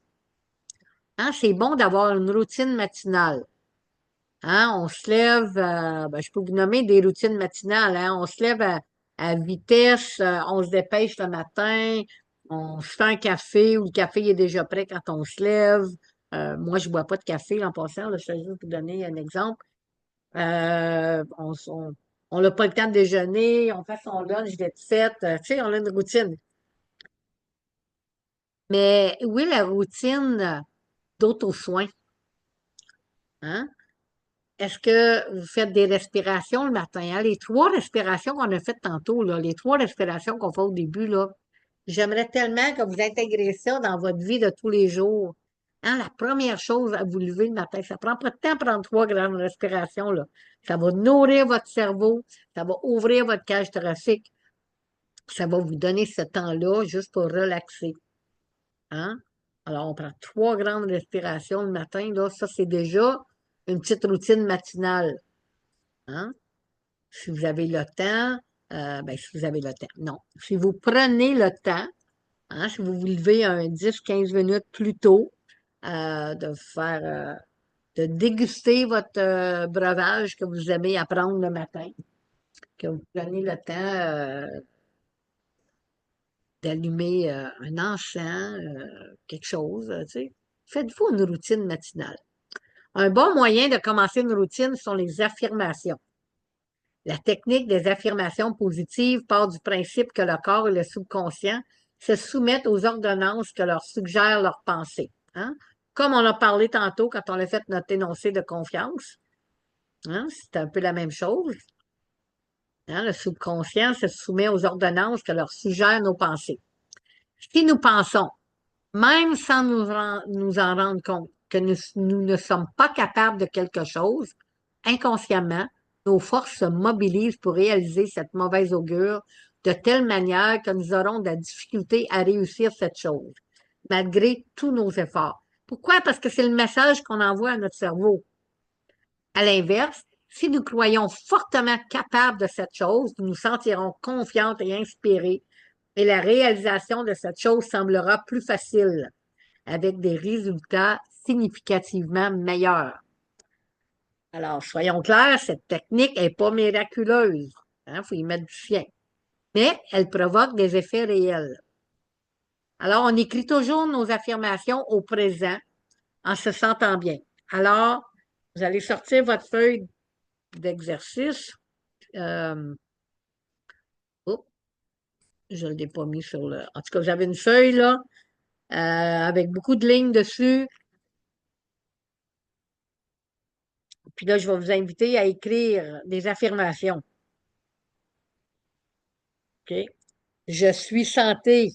S1: Hein, c'est bon d'avoir une routine matinale. Hein, on se lève, ben, je peux vous nommer des routines matinales. Hein, on se lève à vitesse, on se dépêche le matin, on se fait un café ou le café est déjà prêt quand on se lève. Moi, je bois pas de café en passant, là, je vais juste vous donner un exemple. On n'a pas le temps de déjeuner, on fait son lunch vite fait. Tu sais, on a une routine. Mais oui, la routine d'auto-soin. Hein? Est-ce que vous faites des respirations le matin? Hein? Les trois respirations qu'on a faites tantôt, là, les trois respirations qu'on fait au début, là, j'aimerais tellement que vous intégrez ça dans votre vie de tous les jours. Hein, la première chose à vous lever le matin, ça prend pas de temps à prendre trois grandes respirations, là. Ça va nourrir votre cerveau, ça va ouvrir votre cage thoracique, ça va vous donner ce temps-là juste pour relaxer. Hein? Alors, on prend trois grandes respirations le matin, là. Ça, c'est déjà une petite routine matinale. Hein? Si vous avez le temps, ben, si vous avez le temps, non. Si vous prenez le temps, hein, si vous vous levez un 10-15 minutes plus tôt, de faire, de déguster votre breuvage que vous aimez à prendre le matin, que vous prenez le temps d'allumer un encens, quelque chose, tu sais. Faites-vous une routine matinale. Un bon moyen de commencer une routine sont les affirmations. La technique des affirmations positives part du principe que le corps et le subconscient se soumettent aux ordonnances que leur suggèrent leurs pensées. Hein? Comme on a parlé tantôt quand on a fait notre énoncé de confiance, hein? C'est un peu la même chose. Hein? Le subconscient se soumet aux ordonnances que leur suggèrent nos pensées. Si nous pensons, même sans nous en rendre compte, que nous ne sommes pas capables de quelque chose, inconsciemment, nos forces se mobilisent pour réaliser cette mauvaise augure de telle manière que nous aurons de la difficulté à réussir cette chose, malgré tous nos efforts. Pourquoi? Parce que c'est le message qu'on envoie à notre cerveau. À l'inverse, si nous croyons fortement capables de cette chose, nous nous sentirons confiantes et inspirées, et la réalisation de cette chose semblera plus facile, avec des résultats significativement meilleurs. Alors, soyons clairs, cette technique n'est pas miraculeuse. Il faut y mettre du sien. Mais elle provoque des effets réels. Alors, on écrit toujours nos affirmations au présent en se sentant bien. Alors, vous allez sortir votre feuille d'exercice. Oh, je ne l'ai pas mis sur le... En tout cas, vous avez une feuille là, avec beaucoup de lignes dessus. Puis là, je vais vous inviter à écrire des affirmations. OK? Je suis santé.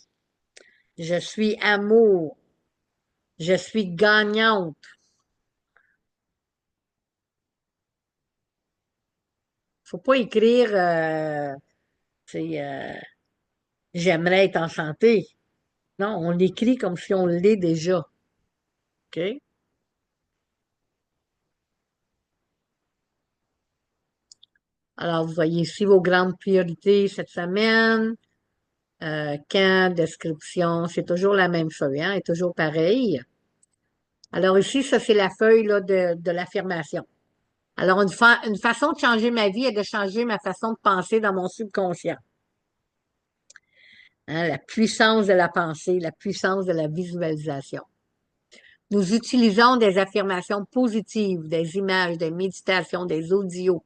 S1: Je suis amour. Je suis gagnante. Faut pas écrire tu sais, j'aimerais être en santé. Non, on l'écrit comme si on l'est déjà. OK? Alors, vous voyez ici vos grandes priorités cette semaine. Quand, description, c'est toujours la même feuille, hein? Elle est toujours pareil. Alors ici, ça, c'est la feuille là, de l'affirmation. Alors, une façon de changer ma vie est de changer ma façon de penser dans mon subconscient. Hein, la puissance de la pensée, la puissance de la visualisation. Nous utilisons des affirmations positives, des images, des méditations, des audios,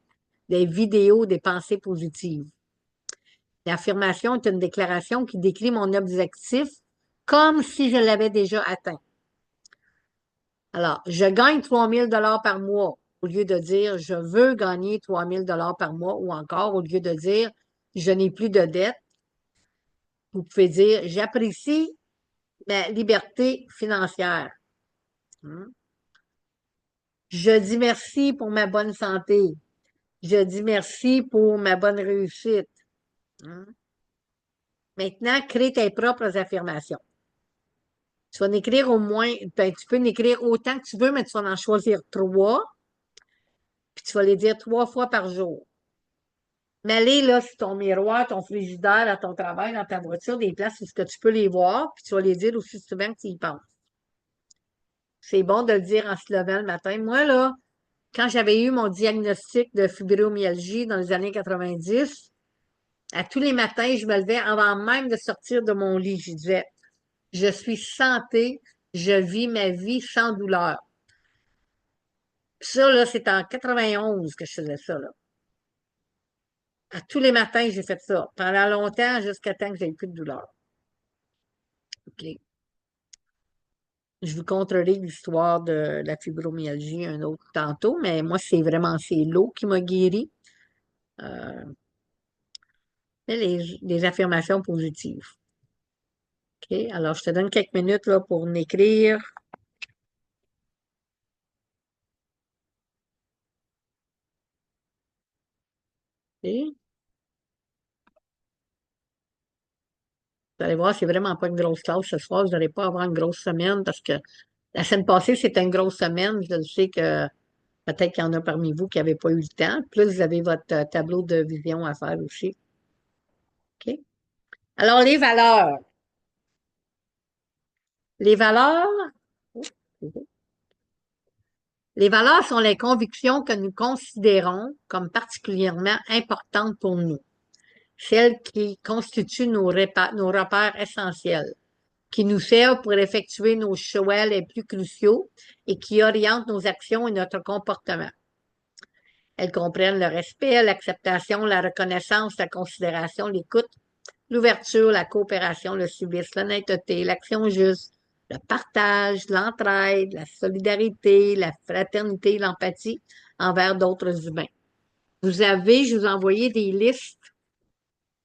S1: des vidéos, des pensées positives. L'affirmation est une déclaration qui décrit mon objectif comme si je l'avais déjà atteint. Alors, je gagne 3 000 $ par mois au lieu de dire je veux gagner 3 000 $ par mois ou encore au lieu de dire je n'ai plus de dette, vous pouvez dire j'apprécie ma liberté financière. Hmm. Je dis merci pour ma bonne santé. Je dis merci pour ma bonne réussite. Hmm. Maintenant, crée tes propres affirmations. Tu vas en écrire au moins, ben, tu peux en écrire autant que tu veux, mais tu vas en choisir 3, puis tu vas les dire 3 fois par jour. Mais allez là sur ton miroir, ton frigidaire, à ton travail, dans ta voiture, des places où tu peux les voir, puis tu vas les dire aussi souvent que tu y penses. C'est bon de le dire en se levant le matin. Moi, là, quand j'avais eu mon diagnostic de fibromyalgie dans les années 90, à tous les matins, je me levais avant même de sortir de mon lit. Je disais, je suis santé, je vis ma vie sans douleur. Ça, là, c'est en 91 que je faisais ça, là. À tous les matins, j'ai fait ça. Pendant longtemps, jusqu'à temps que j'ai plus de douleur. OK. Je vous conterai l'histoire de la fibromyalgie un autre tantôt, mais moi, c'est l'eau qui m'a guéri. Euh, les affirmations positives. OK? Alors, je te donne quelques minutes là, pour m'écrire. OK? Vous allez voir, c'est vraiment pas une grosse classe ce soir. Vous n'allez pas avoir une grosse semaine parce que la semaine passée, c'était une grosse semaine. Je sais que peut-être qu'il y en a parmi vous qui n'avaient pas eu le temps. Plus, vous avez votre tableau de vision à faire aussi. OK? Alors, les valeurs. Les valeurs, les valeurs sont les convictions que nous considérons comme particulièrement importantes pour nous, celles qui constituent nos repères essentiels, qui nous servent pour effectuer nos choix les plus cruciaux et qui orientent nos actions et notre comportement. Elles comprennent le respect, l'acceptation, la reconnaissance, la considération, l'écoute, l'ouverture, la coopération, le civisme, l'honnêteté, l'action juste, le partage, l'entraide, la solidarité, la fraternité, l'empathie envers d'autres humains. Je vous ai envoyé des listes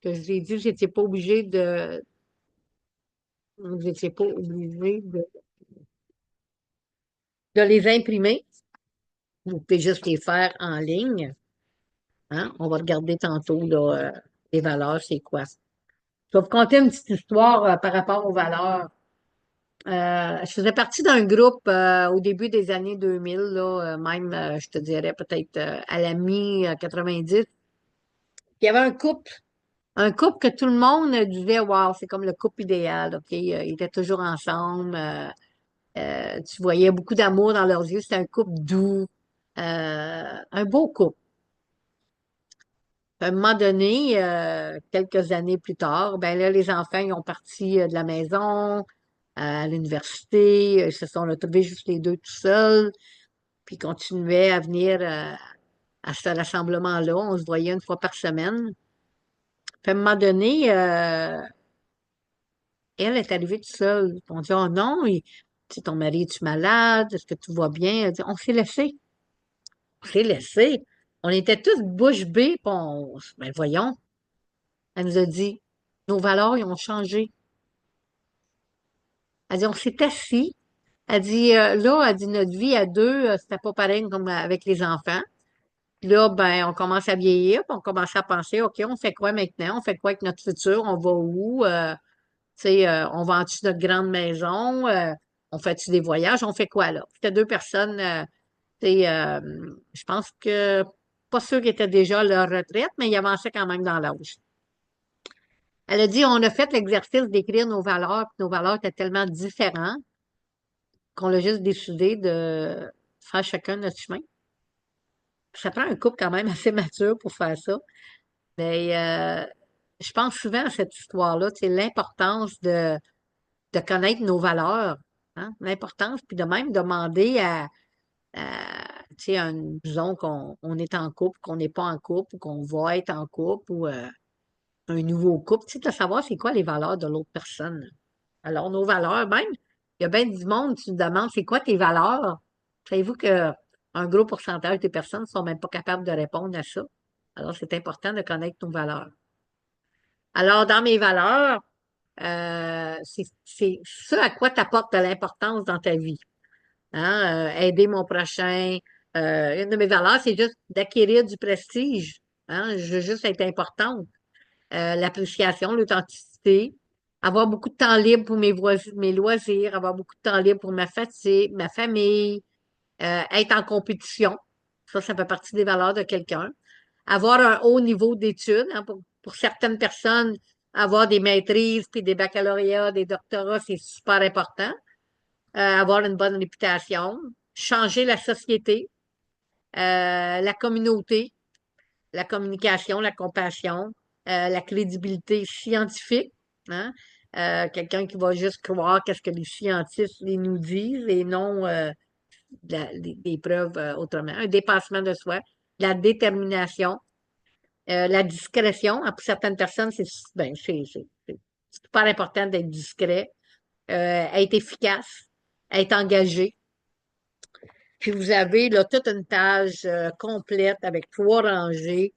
S1: que je vous ai dit, vous n'étiez pas obligé de les imprimer. Vous pouvez juste les faire en ligne. Hein? On va regarder tantôt là, les valeurs, c'est quoi. Je vais vous conter une petite histoire par rapport aux valeurs. Je faisais partie d'un groupe au début des années 2000, là, même, je te dirais peut-être à la mi-90. Il y avait un couple que tout le monde disait, wow, c'est comme le couple idéal, OK? Ils étaient toujours ensemble. Tu voyais beaucoup d'amour dans leurs yeux. C'était un couple doux, un beau couple. À un moment donné, quelques années plus tard, ben là, les enfants, ils ont parti de la maison à l'université, ils se sont retrouvés juste les deux tout seuls, puis ils continuaient à venir à ce rassemblement-là. On se voyait une fois par semaine. Puis à un moment donné, elle est arrivée toute seule. On dit, oh non, tu sais, ton mari, es-tu malade? Est-ce que tout va bien? Elle dit, on s'est laissé. On s'est laissé. On était tous bouche bée, puis ben voyons. Elle nous a dit, nos valeurs, ils ont changé. Elle dit, on s'est assis. Elle dit, là, elle dit, notre vie à deux, c'était pas pareil comme avec les enfants. Puis là, ben, on commence à vieillir, puis on commence à penser, OK, on fait quoi maintenant? On fait quoi avec notre futur? On va où? Tu sais, on vend-tu notre grande maison? On fait-tu des voyages? On fait quoi là? C'était deux personnes, tu sais, je pense que pas sûr qu'ils étaient déjà à leur retraite, mais ils avançaient quand même dans l'âge. Elle a dit, on a fait l'exercice d'écrire nos valeurs, puis nos valeurs étaient tellement différentes qu'on a juste décidé de faire chacun notre chemin. Ça prend un couple quand même assez mature pour faire ça. Mais je pense souvent à cette histoire-là, c'est l'importance de connaître nos valeurs, hein, l'importance, puis de même demander tu sais, disons qu'on on est en couple, qu'on n'est pas en couple, ou qu'on va être en couple, ou un nouveau couple, tu sais, de savoir c'est quoi les valeurs de l'autre personne. Alors, nos valeurs, même, il y a bien du monde qui nous demande c'est quoi tes valeurs? Savez-vous qu'un gros pourcentage des personnes ne sont même pas capables de répondre à ça? Alors, c'est important de connaître nos valeurs. Alors, dans mes valeurs, c'est ce à quoi tu apportes de l'importance dans ta vie. Hein? Aider mon prochain. Une de mes valeurs, c'est juste d'acquérir du prestige. Hein? Je veux juste être importante. L'appréciation, l'authenticité, avoir beaucoup de temps libre pour mes loisirs, avoir beaucoup de temps libre pour ma fatigue, ma famille, être en compétition. Ça fait partie des valeurs de quelqu'un. Avoir un haut niveau d'études, hein, pour certaines personnes, avoir des maîtrises, puis des baccalauréats, des doctorats, c'est super important. Avoir une bonne réputation, changer la société, la communauté, la communication, la compassion, la crédibilité scientifique, hein? Quelqu'un qui va juste croire qu'est-ce que les scientifiques nous disent et non des preuves autrement. Un dépassement de soi, la détermination, la discrétion. Hein, pour certaines personnes, ben, c'est super important d'être discret, être efficace, être engagé. Puis vous avez là toute une page complète avec 3 rangées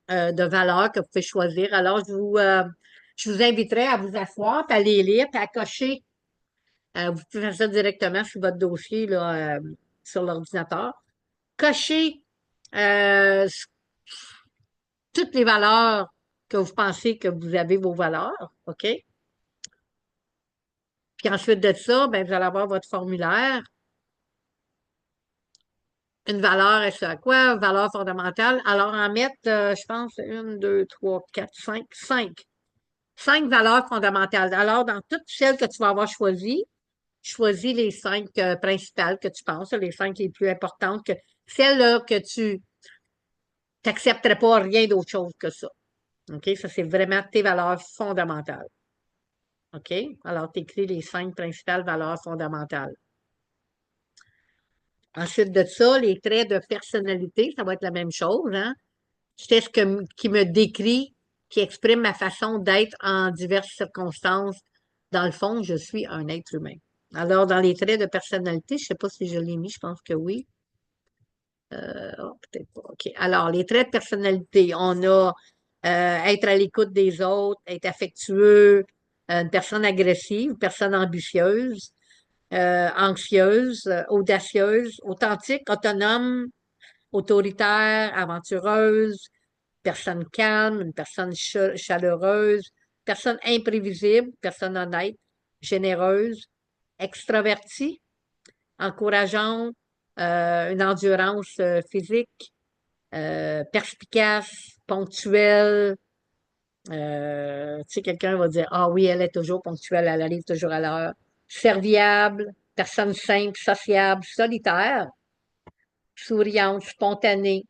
S1: de valeurs que vous pouvez choisir. Alors, je vous inviterai à vous asseoir, puis à les lire, puis à cocher. Vous pouvez faire ça directement sur votre dossier là, sur l'ordinateur. Cochez toutes les valeurs que vous pensez que vous avez vos valeurs, OK? Puis ensuite de ça, ben, vous allez avoir votre formulaire. Une valeur, est-ce à quoi? Valeur fondamentale. Alors, en mettre, je pense, une, deux, trois, quatre, cinq. 5 valeurs fondamentales. Alors, dans toutes celles que tu vas avoir choisies, choisis les 5 principales que tu penses, les 5 les plus importantes, celles-là que tu n'accepterais pas rien d'autre chose que ça. OK? Ça, c'est vraiment tes valeurs fondamentales. OK? Alors, tu écris les 5 principales valeurs fondamentales. Ensuite de ça, les traits de personnalité, ça va être la même chose, hein? C'est qui me décrit, qui exprime ma façon d'être en diverses circonstances. Dans le fond, je suis un être humain. Alors, dans les traits de personnalité, je sais pas si je l'ai mis, je pense que oui. Oh, peut-être pas. OK. Alors, les traits de personnalité, on a être à l'écoute des autres, être affectueux, une personne agressive, une personne ambitieuse, anxieuse, audacieuse, authentique, autonome, autoritaire, aventureuse, personne calme, une personne chaleureuse, personne imprévisible, personne honnête, généreuse, extravertie, encourageante, une endurance physique, perspicace, ponctuelle. Tu sais, quelqu'un va dire, ah oui, elle est toujours ponctuelle, elle arrive toujours à l'heure. Serviable, personne simple, sociable, solitaire, souriante, spontanée,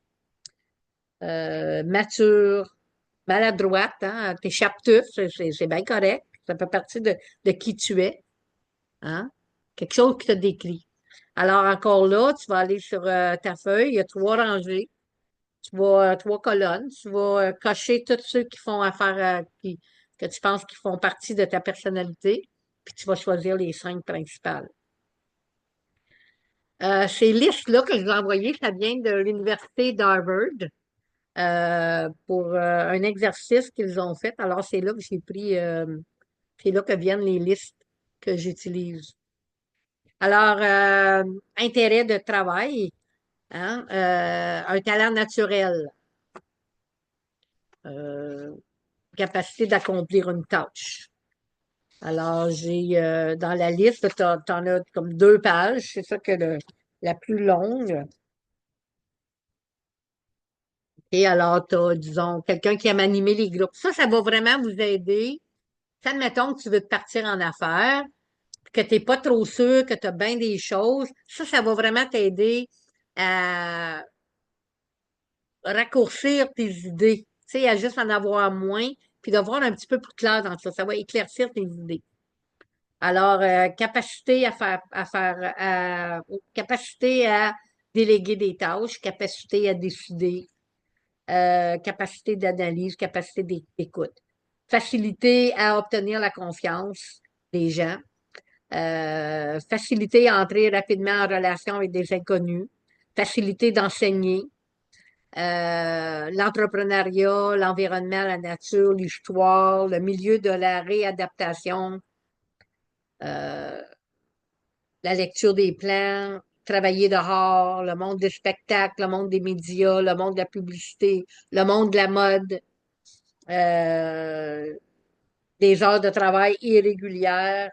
S1: mature, maladroite, hein, t'échappes tout, c'est bien correct. Ça fait partie de qui tu es, hein? Quelque chose qui te décrit. Alors encore là, tu vas aller sur ta feuille, il y a trois rangées, tu vas trois colonnes, tu vas cocher tous ceux qui font affaire, que tu penses qui font partie de ta personnalité, puis tu vas choisir les cinq principales. Ces listes-là que je vous ai envoyées, ça vient de l'Université d'Harvard. Pour un exercice qu'ils ont fait. Alors, c'est là que j'ai pris, c'est là que viennent les listes que j'utilise. Alors, intérêt de travail, hein, un talent naturel, euh, capacité d'accomplir une tâche. Alors, j'ai dans la liste, t'en as comme 2 pages, c'est ça que la plus longue. Et alors, t'as, disons, quelqu'un qui aime animer les groupes. Ça va vraiment vous aider. Si, admettons que tu veux te partir en affaires, que tu n'es pas trop sûr, que tu as bien des choses, ça va vraiment t'aider à raccourcir tes idées. Tu sais, à juste en avoir moins, puis de voir un petit peu plus clair dans ça. Ça va éclaircir tes idées. Alors, capacité à déléguer des tâches, capacité à décider, capacité d'analyse, capacité d'écoute. Facilité à obtenir la confiance des gens. Facilité à entrer rapidement en relation avec des inconnus, facilité d'enseigner, l'entrepreneuriat, l'environnement, la nature, l'histoire, le milieu de la réadaptation, euh, la lecture des plans, travailler dehors, le monde des spectacles, le monde des médias, le monde de la publicité, le monde de la mode, euh, des heures de travail irrégulières.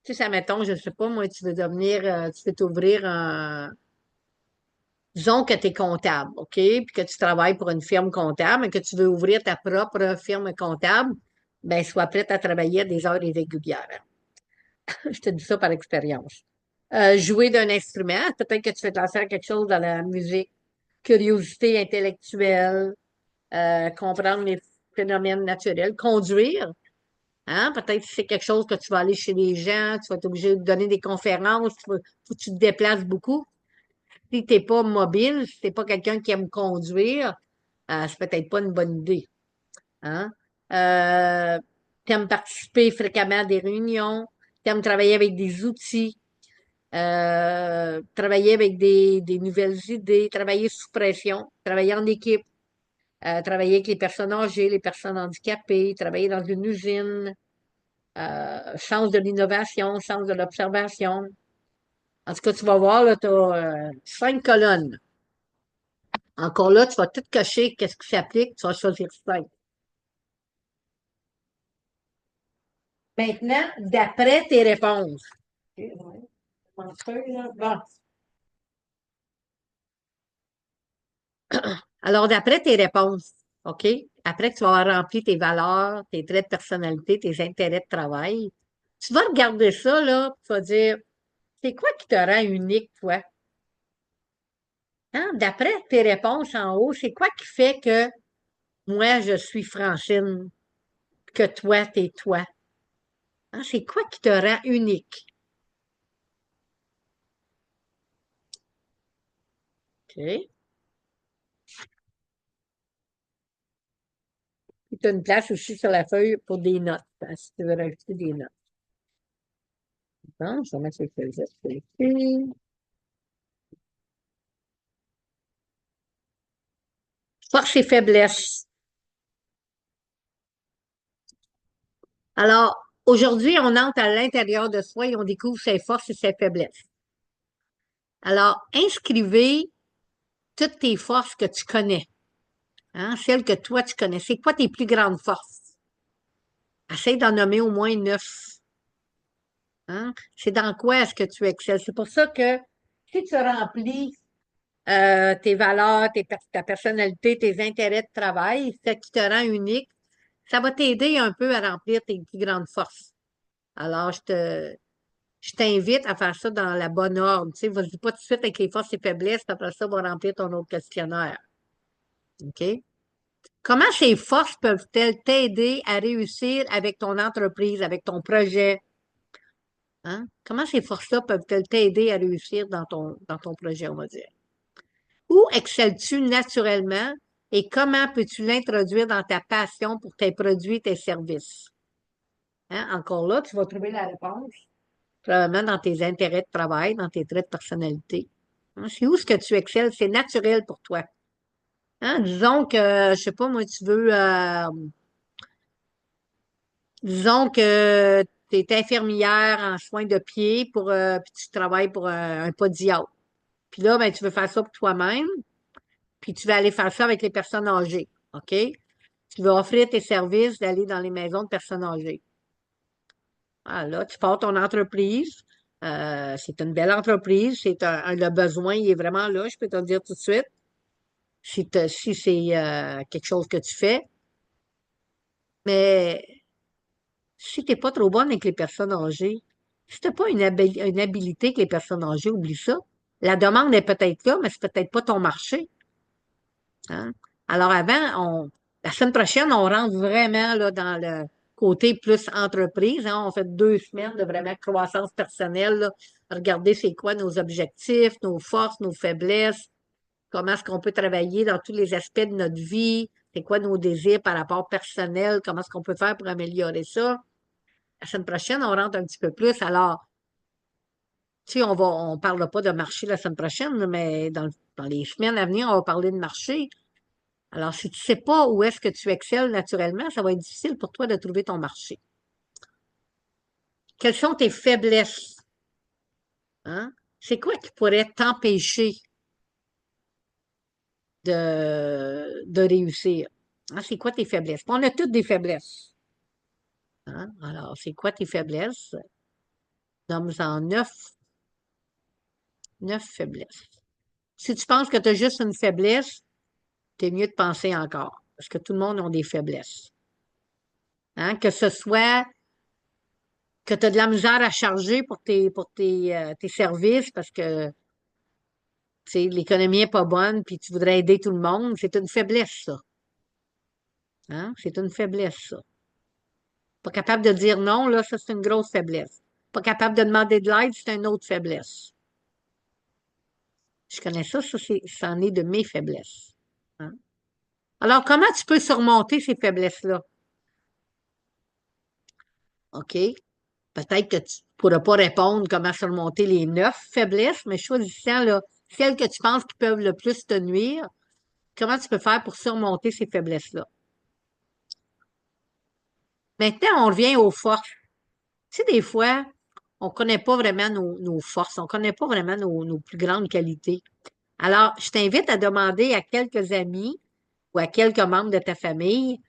S1: Tu sais, ça, mettons, je sais pas, moi, tu veux t'ouvrir un, disons que tu es comptable, OK? Puis que tu travailles pour une firme comptable, mais que tu veux ouvrir ta propre firme comptable, ben, sois prête à travailler à des heures irrégulières. Je te dis ça par expérience. Jouer d'un instrument, peut-être que tu fais lancer à quelque chose dans la musique. Curiosité intellectuelle, comprendre les phénomènes naturels. Conduire, hein? Peut-être que c'est quelque chose que tu vas aller chez les gens, tu vas être obligé de donner des conférences, faut que tu te déplaces beaucoup. Si t'es pas mobile, si t'es pas quelqu'un qui aime conduire, c'est peut-être pas une bonne idée. Hein? Euh, T'aimes participer fréquemment à des réunions, t'aimes travailler avec des outils, travailler avec des nouvelles idées, travailler sous pression, travailler en équipe, travailler avec les personnes âgées, les personnes handicapées, travailler dans une usine, sens de l'innovation, sens de l'observation. En tout cas, tu vas voir, là, tu as 5 colonnes. Encore là, tu vas tout cocher, qu'est-ce qui s'applique, tu vas choisir 5. Maintenant, d'après tes réponses. OK, ouais. Mon feuille, là. Bon. Alors, d'après tes réponses, OK? Après que tu vas avoir rempli tes valeurs, tes traits de personnalité, tes intérêts de travail, tu vas regarder ça, là, tu vas dire, c'est quoi qui te rend unique, toi? Hein? D'après tes réponses en haut, c'est quoi qui fait que moi, je suis Francine, que toi, t'es toi? Hein? C'est quoi qui te rend unique? OK. Puis tu as une place aussi sur la feuille pour des notes, hein, si tu veux rajouter des notes. Bon, je vais mettre ces feuilles-là. Force et faiblesse. Alors, aujourd'hui, on entre à l'intérieur de soi et on découvre ses forces et ses faiblesses. Alors, inscrivez toutes tes forces que tu connais, hein, celles que toi tu connais. C'est quoi tes plus grandes forces? Essaye d'en nommer au moins 9. Hein? C'est dans quoi est-ce que tu excelles? C'est pour ça que si tu remplis tes valeurs, ta personnalité, tes intérêts de travail, ce qui te rend unique, ça va t'aider un peu à remplir tes plus grandes forces. Alors, je t'invite à faire ça dans la bonne ordre. Tu sais, vas-y pas tout de suite avec les forces et faiblesses, puis après ça, va remplir ton autre questionnaire. OK? Comment ces forces peuvent-elles t'aider à réussir avec ton entreprise, avec ton projet? Hein? Comment ces forces-là peuvent-elles t'aider à réussir dans ton projet, on va dire? Où excelles-tu naturellement et comment peux-tu l'introduire dans ta passion pour tes produits et tes services? Hein? Encore là, tu vas trouver la réponse probablement dans tes intérêts de travail, dans tes traits de personnalité. Hein? C'est où ce que tu excelles? C'est naturel pour toi. Hein? Disons que, je sais pas, moi, disons que tu es infirmière en soins de pied puis tu travailles pour un podiatre. Puis là, ben, tu veux faire ça pour toi-même, puis tu vas aller faire ça avec les personnes âgées. OK? Tu vas offrir tes services d'aller dans les maisons de personnes âgées. Ah, là, tu pars ton entreprise. C'est une belle entreprise. Le besoin, il est vraiment là, je peux te le dire tout de suite. Si c'est quelque chose que tu fais. Mais si tu n'es pas trop bonne avec les personnes âgées, si tu n'as pas une habilité avec les personnes âgées, oublie ça. La demande est peut-être là, mais c'est peut-être pas ton marché. Hein? Alors la semaine prochaine, on rentre vraiment là, dans le côté plus entreprise. Hein? On fait 2 semaines de vraiment croissance personnelle. Là. Regarder c'est quoi nos objectifs, nos forces, nos faiblesses, comment est-ce qu'on peut travailler dans tous les aspects de notre vie, c'est quoi nos désirs par rapport personnel, comment est-ce qu'on peut faire pour améliorer ça. La semaine prochaine, on rentre un petit peu plus. Alors, tu sais, on parle pas de marché la semaine prochaine, là, mais dans les semaines à venir, on va parler de marché. Alors, si tu sais pas où est-ce que tu excelles naturellement, ça va être difficile pour toi de trouver ton marché. Quelles sont tes faiblesses? Hein? C'est quoi qui pourrait t'empêcher de réussir? Hein, c'est quoi tes faiblesses? On a toutes des faiblesses. Hein? Alors, c'est quoi tes faiblesses? Nomme-en 9 faiblesses. Si tu penses que tu as juste une faiblesse, t'es mieux de penser encore. Parce que tout le monde a des faiblesses. Hein? Que ce soit que tu as de la misère à charger tes services parce que tu sais, l'économie est pas bonne, puis tu voudrais aider tout le monde, c'est une faiblesse, ça. Hein? C'est une faiblesse, ça. Pas capable de dire non, là, ça, c'est une grosse faiblesse. Pas capable de demander de l'aide, c'est une autre faiblesse. Je connais ça, c'en est de mes faiblesses. Hein? Alors, comment tu peux surmonter ces faiblesses-là? OK? Peut-être que tu ne pourras pas répondre comment surmonter les 9 faiblesses, mais choisissant là, celles que tu penses qui peuvent le plus te nuire, comment tu peux faire pour surmonter ces faiblesses-là? Maintenant, on revient aux forces. Tu sais, des fois, on ne connaît pas vraiment nos forces, on ne connaît pas vraiment nos plus grandes qualités. Alors, je t'invite à demander à quelques amis ou à quelques membres de ta famille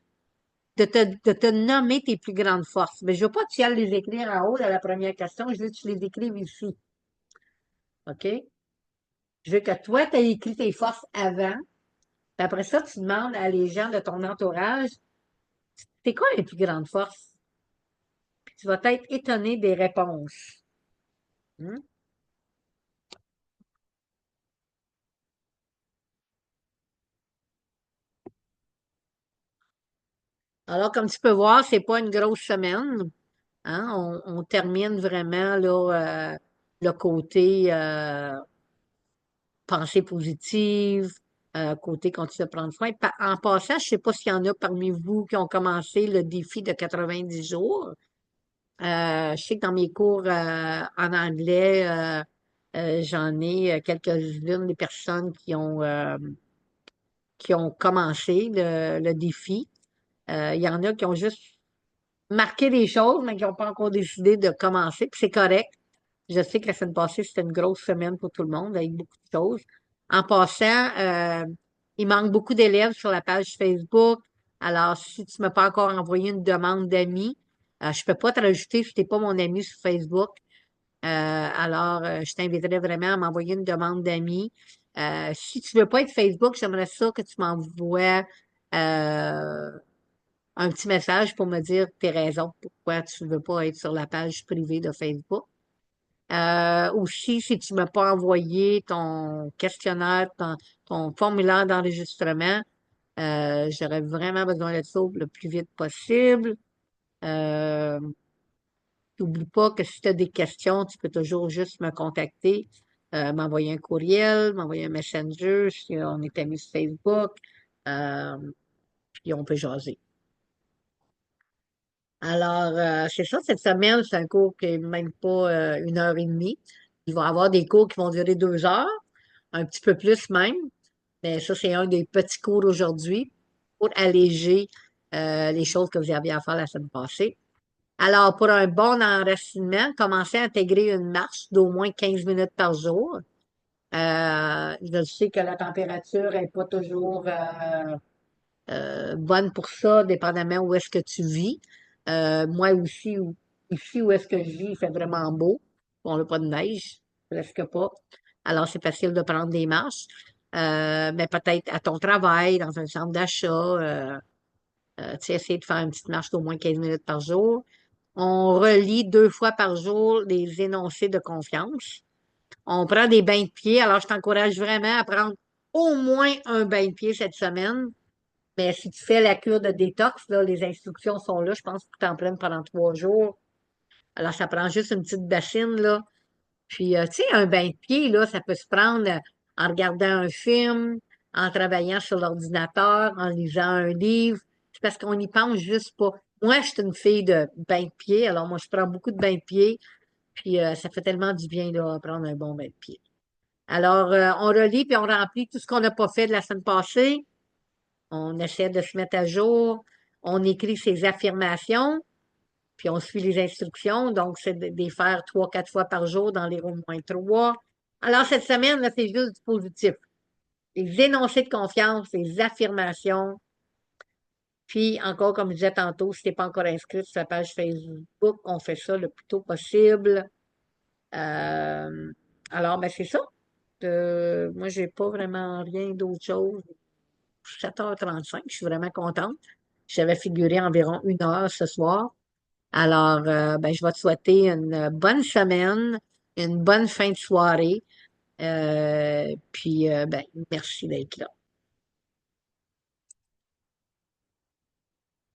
S1: de te nommer tes plus grandes forces. Mais je ne veux pas que tu ailles les écrire en haut de la première question, je veux que tu les écrives ici. OK? Je veux que toi, tu aies écrit tes forces avant. Puis après ça, tu demandes à les gens de ton entourage, c'est quoi les plus grandes forces? Puis tu vas être étonné des réponses. Hmm? Alors, comme tu peux voir, c'est pas une grosse semaine. Hein? On termine vraiment là, le côté pensée positive, côté continuer de prendre soin. En passant, je sais pas s'il y en a parmi vous qui ont commencé le défi de 90 jours. Je sais que dans mes cours en anglais, j'en ai quelques-unes des personnes qui ont commencé le défi. Il y en a qui ont juste marqué des choses, mais qui n'ont pas encore décidé de commencer, puis c'est correct. Je sais que la semaine passée, c'était une grosse semaine pour tout le monde, avec beaucoup de choses. En passant, il manque beaucoup d'élèves sur la page Facebook. Alors, si tu ne m'as pas encore envoyé une demande d'amis, je peux pas te rajouter si tu n'es pas mon ami sur Facebook. Je t'inviterais vraiment à m'envoyer une demande d'amis. Si tu veux pas être Facebook, j'aimerais ça que tu m'envoies un petit message pour me dire tes raisons pourquoi tu veux pas être sur la page privée de Facebook. Aussi, si tu m'as pas envoyé ton questionnaire, ton formulaire d'enregistrement, j'aurais vraiment besoin de ça le plus vite possible. Euh, N'oublie pas que si tu as des questions, tu peux toujours juste me contacter, m'envoyer un courriel, m'envoyer un messenger si on est amis sur Facebook, euh, puis on peut jaser. Alors, c'est ça, cette semaine, c'est un cours qui est même pas 1 heure et demie. Il va y avoir des cours qui vont durer 2 heures, un petit peu plus même. Mais ça, c'est un des petits cours aujourd'hui pour alléger les choses que vous aviez à faire la semaine passée. Alors, pour un bon enracinement, commencez à intégrer une marche d'au moins 15 minutes par jour. Je sais que la température n'est pas toujours bonne pour ça, dépendamment où est-ce que tu vis. Moi aussi, ici où est-ce que je vis, il fait vraiment beau. On n'a pas de neige, presque pas. Alors, c'est facile de prendre des marches. Mais peut-être à ton travail, dans un centre d'achat, tu sais, essayer de faire une petite marche d'au moins 15 minutes par jour. On relit 2 fois par jour les énoncés de confiance. On prend des bains de pied. Alors, je t'encourage vraiment à prendre au moins un bain de pied cette semaine. Mais si tu fais la cure de détox, là, les instructions sont là. Je pense que tu t'en prennes pendant 3 jours. Alors, ça prend juste une petite bassine, là. Puis, tu sais, un bain de pied, là, ça peut se prendre en regardant un film, en travaillant sur l'ordinateur, en lisant un livre. C'est parce qu'on n'y pense juste pas. Moi, je suis une fille de bain de pied. Alors, moi, je prends beaucoup de bains de pied. Puis, ça fait tellement du bien, là, prendre un bon bain de pied. Alors, on relit puis on remplit tout ce qu'on n'a pas fait de la semaine passée. On essaie de se mettre à jour. On écrit ses affirmations, puis on suit les instructions. Donc, c'est de les faire 3, 4 fois par jour dans les au moins 3. Alors, cette semaine, là, c'est juste du positif. Les énoncés de confiance, les affirmations. Puis, encore, comme je disais tantôt, si tu n'es pas encore inscrit sur sa page Facebook, on fait ça le plus tôt possible. Euh, alors, c'est ça. Moi, j'ai pas vraiment rien d'autre chose. 7h35, je suis vraiment contente. J'avais figuré environ 1 heure ce soir. Alors, je vais te souhaiter une bonne semaine, une bonne fin de soirée. Merci d'être là.